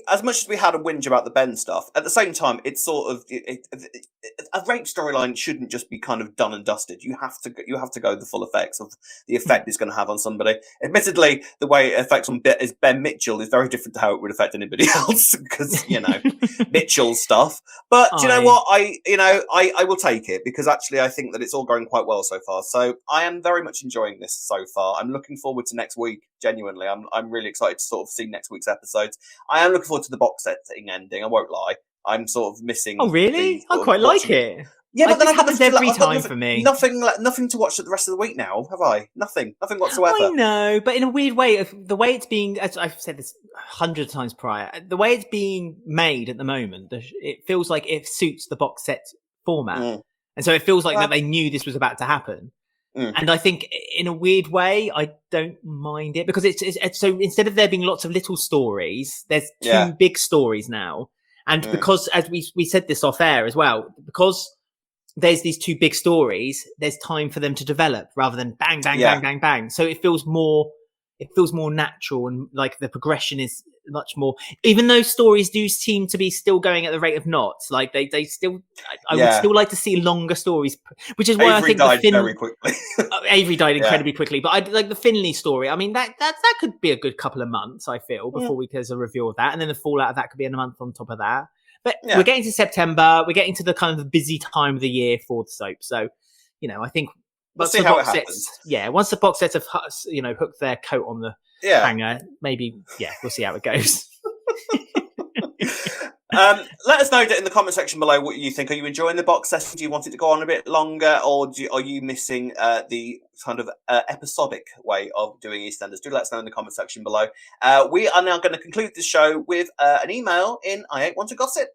had a whinge about the Ben stuff, at the same time, it's sort of a rape storyline shouldn't just be kind of done and dusted. You have to go the full effects of the effect it's going to have on somebody. Admittedly, the way it affects on Ben Mitchell is very different to how it would affect anybody else because Mitchell stuff. But do you know what? I will take it because actually I think that it's all going quite well so far. So I am very much enjoying this so far. I'm looking forward to next week. Genuinely, I'm really excited to sort of see next week's episodes. I am looking forward to the box setting ending. I won't lie. I'm sort of missing. Oh, really? I quite like it. Yeah, but then I happens every time for me. Nothing to watch the rest of the week now, have I? Nothing whatsoever. I know, but in a weird way, the way it's being, as I've said this 100 times prior, the way it's being made at the moment, it feels like it suits the box set format, and so it feels like that they knew this was about to happen. And I think in a weird way, I don't mind it because it's so instead of there being lots of little stories, there's 2 big stories now. And because, as we said this off air as well, because there's these 2 big stories, there's time for them to develop rather than bang, bang, bang, bang, bang. So it feels more natural and like the progression is much more, even though stories do seem to be still going at the rate of knots, like they still, I would still like to see longer stories, which is why Avery I think died very quickly. Avery died incredibly quickly, but I like the Finley story. I mean, that could be a good couple of months, I feel, before there's a review of that. And then the fallout of that could be in a month on top of that. But we're getting to September, we're getting to the kind of the busy time of the year for the soap. So, I think we'll see how it happens. Once the box sets have, hooked their coat on the hanger, maybe, we'll see how it goes. Let us know in the comment section below what you think. Are you enjoying the box set? Do you want it to go on a bit longer, or are you missing the kind of episodic way of doing EastEnders? Do let us know in the comment section below. We are now going to conclude the show with an email in I Ain't Want to Gossip.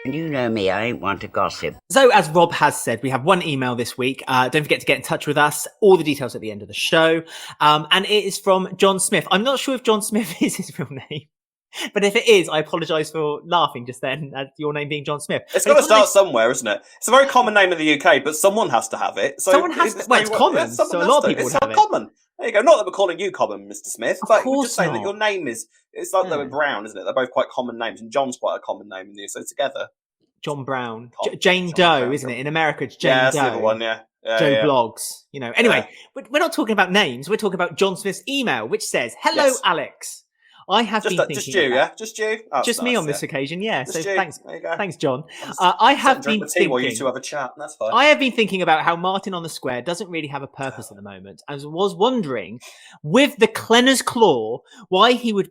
You know me, I ain't want to gossip. So, as Rob has said, we have one email this week. Don't forget to get in touch with us. All the details at the end of the show. And it is from John Smith. I'm not sure if John Smith is his real name, but if it is, I apologise for laughing just then at your name being John Smith. It's got to start somewhere, isn't it? It's a very common name in the UK, but someone has to have it. So someone has to. Well, it's common, so a lot of people would have it. Common. There you go. Not that we're calling you common, Mr. Smith, but we're just saying that your name is. It's like they're Brown, isn't it? They're both quite common names, and John's quite a common name in the so together. John Brown. Jane Doe, isn't it? In America, it's Jane Doe. That's the other one, Joe Blogs. Anyway, we're not talking about names. We're talking about John Smith's email, which says, "Hello, Alex. I have been thinking..." Just you, Just you? Oh, just me on this occasion, Just so you. thanks. There you go. Thanks, John. I have been thinking... while you two have a chat, and that's fine. I have been thinking about how Martin on the Square doesn't really have a purpose at the moment. I was wondering, with the Cleaners Claw, why he would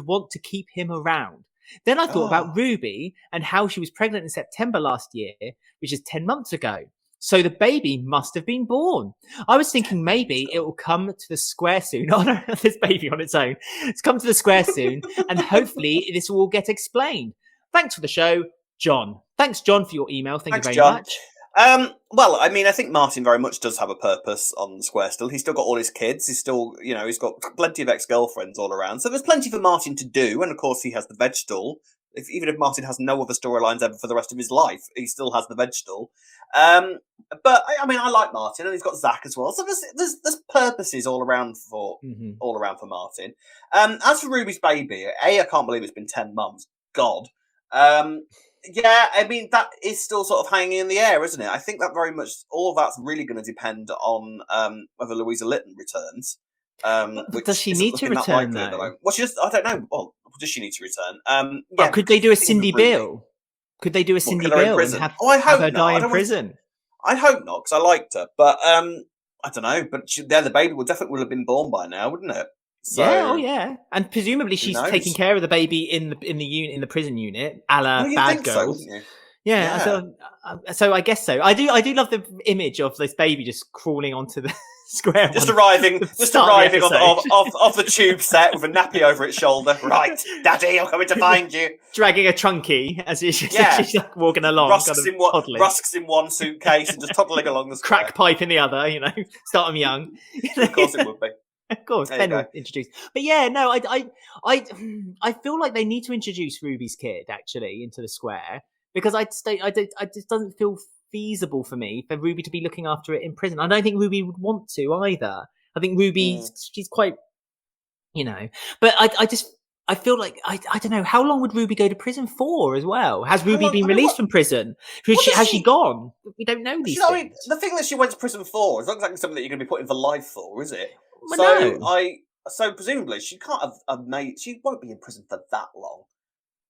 want to keep him around. Then I thought about Ruby and how she was pregnant in September last year, which is 10 months ago. So the baby must have been born. I was thinking maybe it will come to the square soon. Oh no, this baby on its own. It's come to the square soon, and hopefully this will all get explained. Thanks for the show, John. Thanks, John, for your email. Thank Thanks, you very John. much. Well, I mean, I think Martin very much does have a purpose on the square still. He's still got all his kids. He's still, he's got plenty of ex-girlfriends all around. So there's plenty for Martin to do. And of course, he has the veg stall. Even if Martin has no other storylines ever for the rest of his life, he still has the veg stall. But I mean, I like Martin, and he's got Zach as well. So there's purposes all around for Martin. As for Ruby's baby, I can't believe it's been 10 months. God. Yeah, I mean, that is still sort of hanging in the air, isn't it? I think that very much, all of that's really going to depend on whether Louisa Lytton returns. Does she need to return, though? Well, I don't know. Well, does she need to return? Yeah, could they do a Cindy Bill? Could they do a Cindy Bill and have her die in prison? I hope not, because I liked her. But I don't know. But the baby would have been born by now, wouldn't it? So, yeah, and presumably she's taking care of the baby in the prison unit, a la Bad Girls. So, yeah. So I guess so. I do love the image of this baby just crawling onto the square, just arriving off the tube set with a nappy over its shoulder. Right, Daddy, I'm coming to find you. Dragging a trunky as she's like walking along. Rusks in one suitcase and just toddling along the square. Crack pipe in the other. Start them young. Of course it would be. Of course, Ben will introduce. But yeah, no, I feel like they need to introduce Ruby's kid actually into the square, because I just doesn't feel feasible for me for Ruby to be looking after it in prison. I don't think Ruby would want to either. I think Ruby, she's quite, but I feel like I don't know, how long would Ruby go to prison for as well? Has Ruby been released from prison? Has she gone? We don't know these things. I mean, the thing that she went to prison for is not exactly something that you're going to be put in for life for, is it? Well, So presumably she can't have she won't be in prison for that long.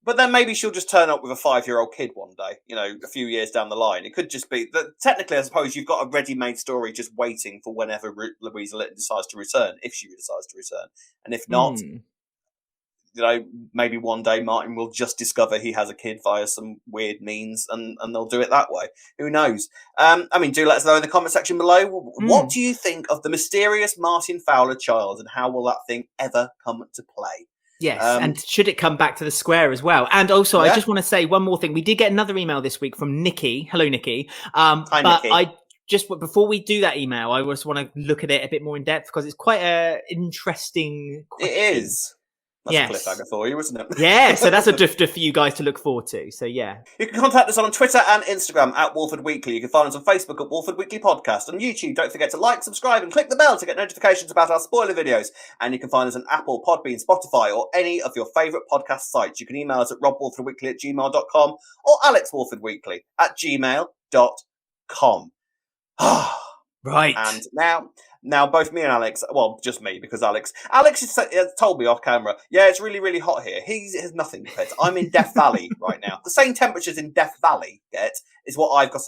But then maybe she'll just turn up with a 5-year-old kid one day, a few years down the line. It could just be that technically, I suppose, you've got a ready-made story just waiting for whenever Louisa Lytton decides to return, if she decides to return. And if not, maybe one day Martin will just discover he has a kid via some weird means, and they'll do it that way. Who knows? I mean, do let us know in the comment section below. What do you think of the mysterious Martin Fowler child, and how will that thing ever come to play? Yes, and should it come back to the square as well? And also, I just want to say one more thing. We did get another email this week from Nikki. Hello, Nikki. Hi, Nikki. Before we do that email, I just want to look at it a bit more in depth, because it's quite an interesting question. It is. That's a cliffhanger for you, isn't it? Yeah, so that's a drifter for you guys to look forward to. So, yeah. You can contact us on Twitter and Instagram at Walford Weekly. You can find us on Facebook at Walford Weekly Podcast. On YouTube, don't forget to like, subscribe, and click the bell to get notifications about our spoiler videos. And you can find us on Apple, Podbean, Spotify, or any of your favourite podcast sites. You can email us at robwalfordweekly@gmail.com or alexwalfordweekly@gmail.com. Right. And now both me and Alex, well, just me, because Alex has told me off camera, yeah, it's really, really hot here. He has nothing compared to. I'm in Death Valley right now. The same temperatures in Death Valley is what I've got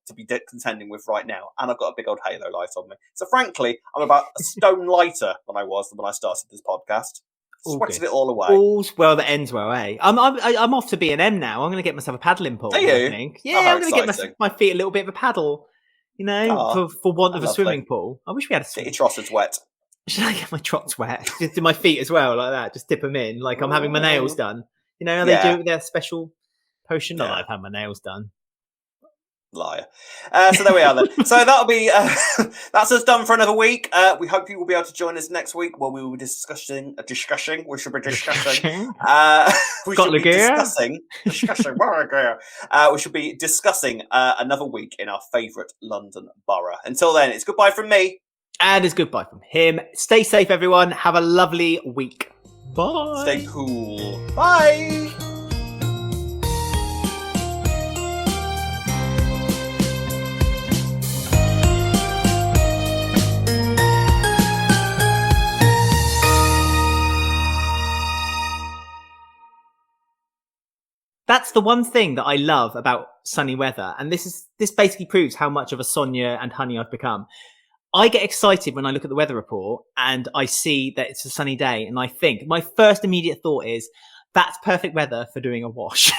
to be contending with right now, and I've got a big old halo light on me. So frankly, I'm about a stone lighter than I was when I started this podcast. Sweated it all away. All's well that ends well, eh? I'm off to B&M now. I'm going to get myself a paddling pool. Are you? I think. Yeah, I'm going to get my feet a little bit of a paddle. For want of a swimming pool. I wish we had a swimming pool. Get your trotters wet. Should I get my trots wet? Just do my feet as well, like that. Just dip them in, like I'm having my nails done. You know how they do it with their special potion? Not that I've had my nails done. Liar. So there we are then. So that'll be that's us done for another week. We hope you will be able to join us next week where we will be discussing. We should be discussing. We should be discussing another week in our favourite London borough. Until then, it's goodbye from me. And it's goodbye from him. Stay safe, everyone. Have a lovely week. Bye. Stay cool. Bye. That's the one thing that I love about sunny weather. And this basically proves how much of a Sonia and Honey I've become. I get excited when I look at the weather report and I see that it's a sunny day. And I think my first immediate thought is that's perfect weather for doing a wash.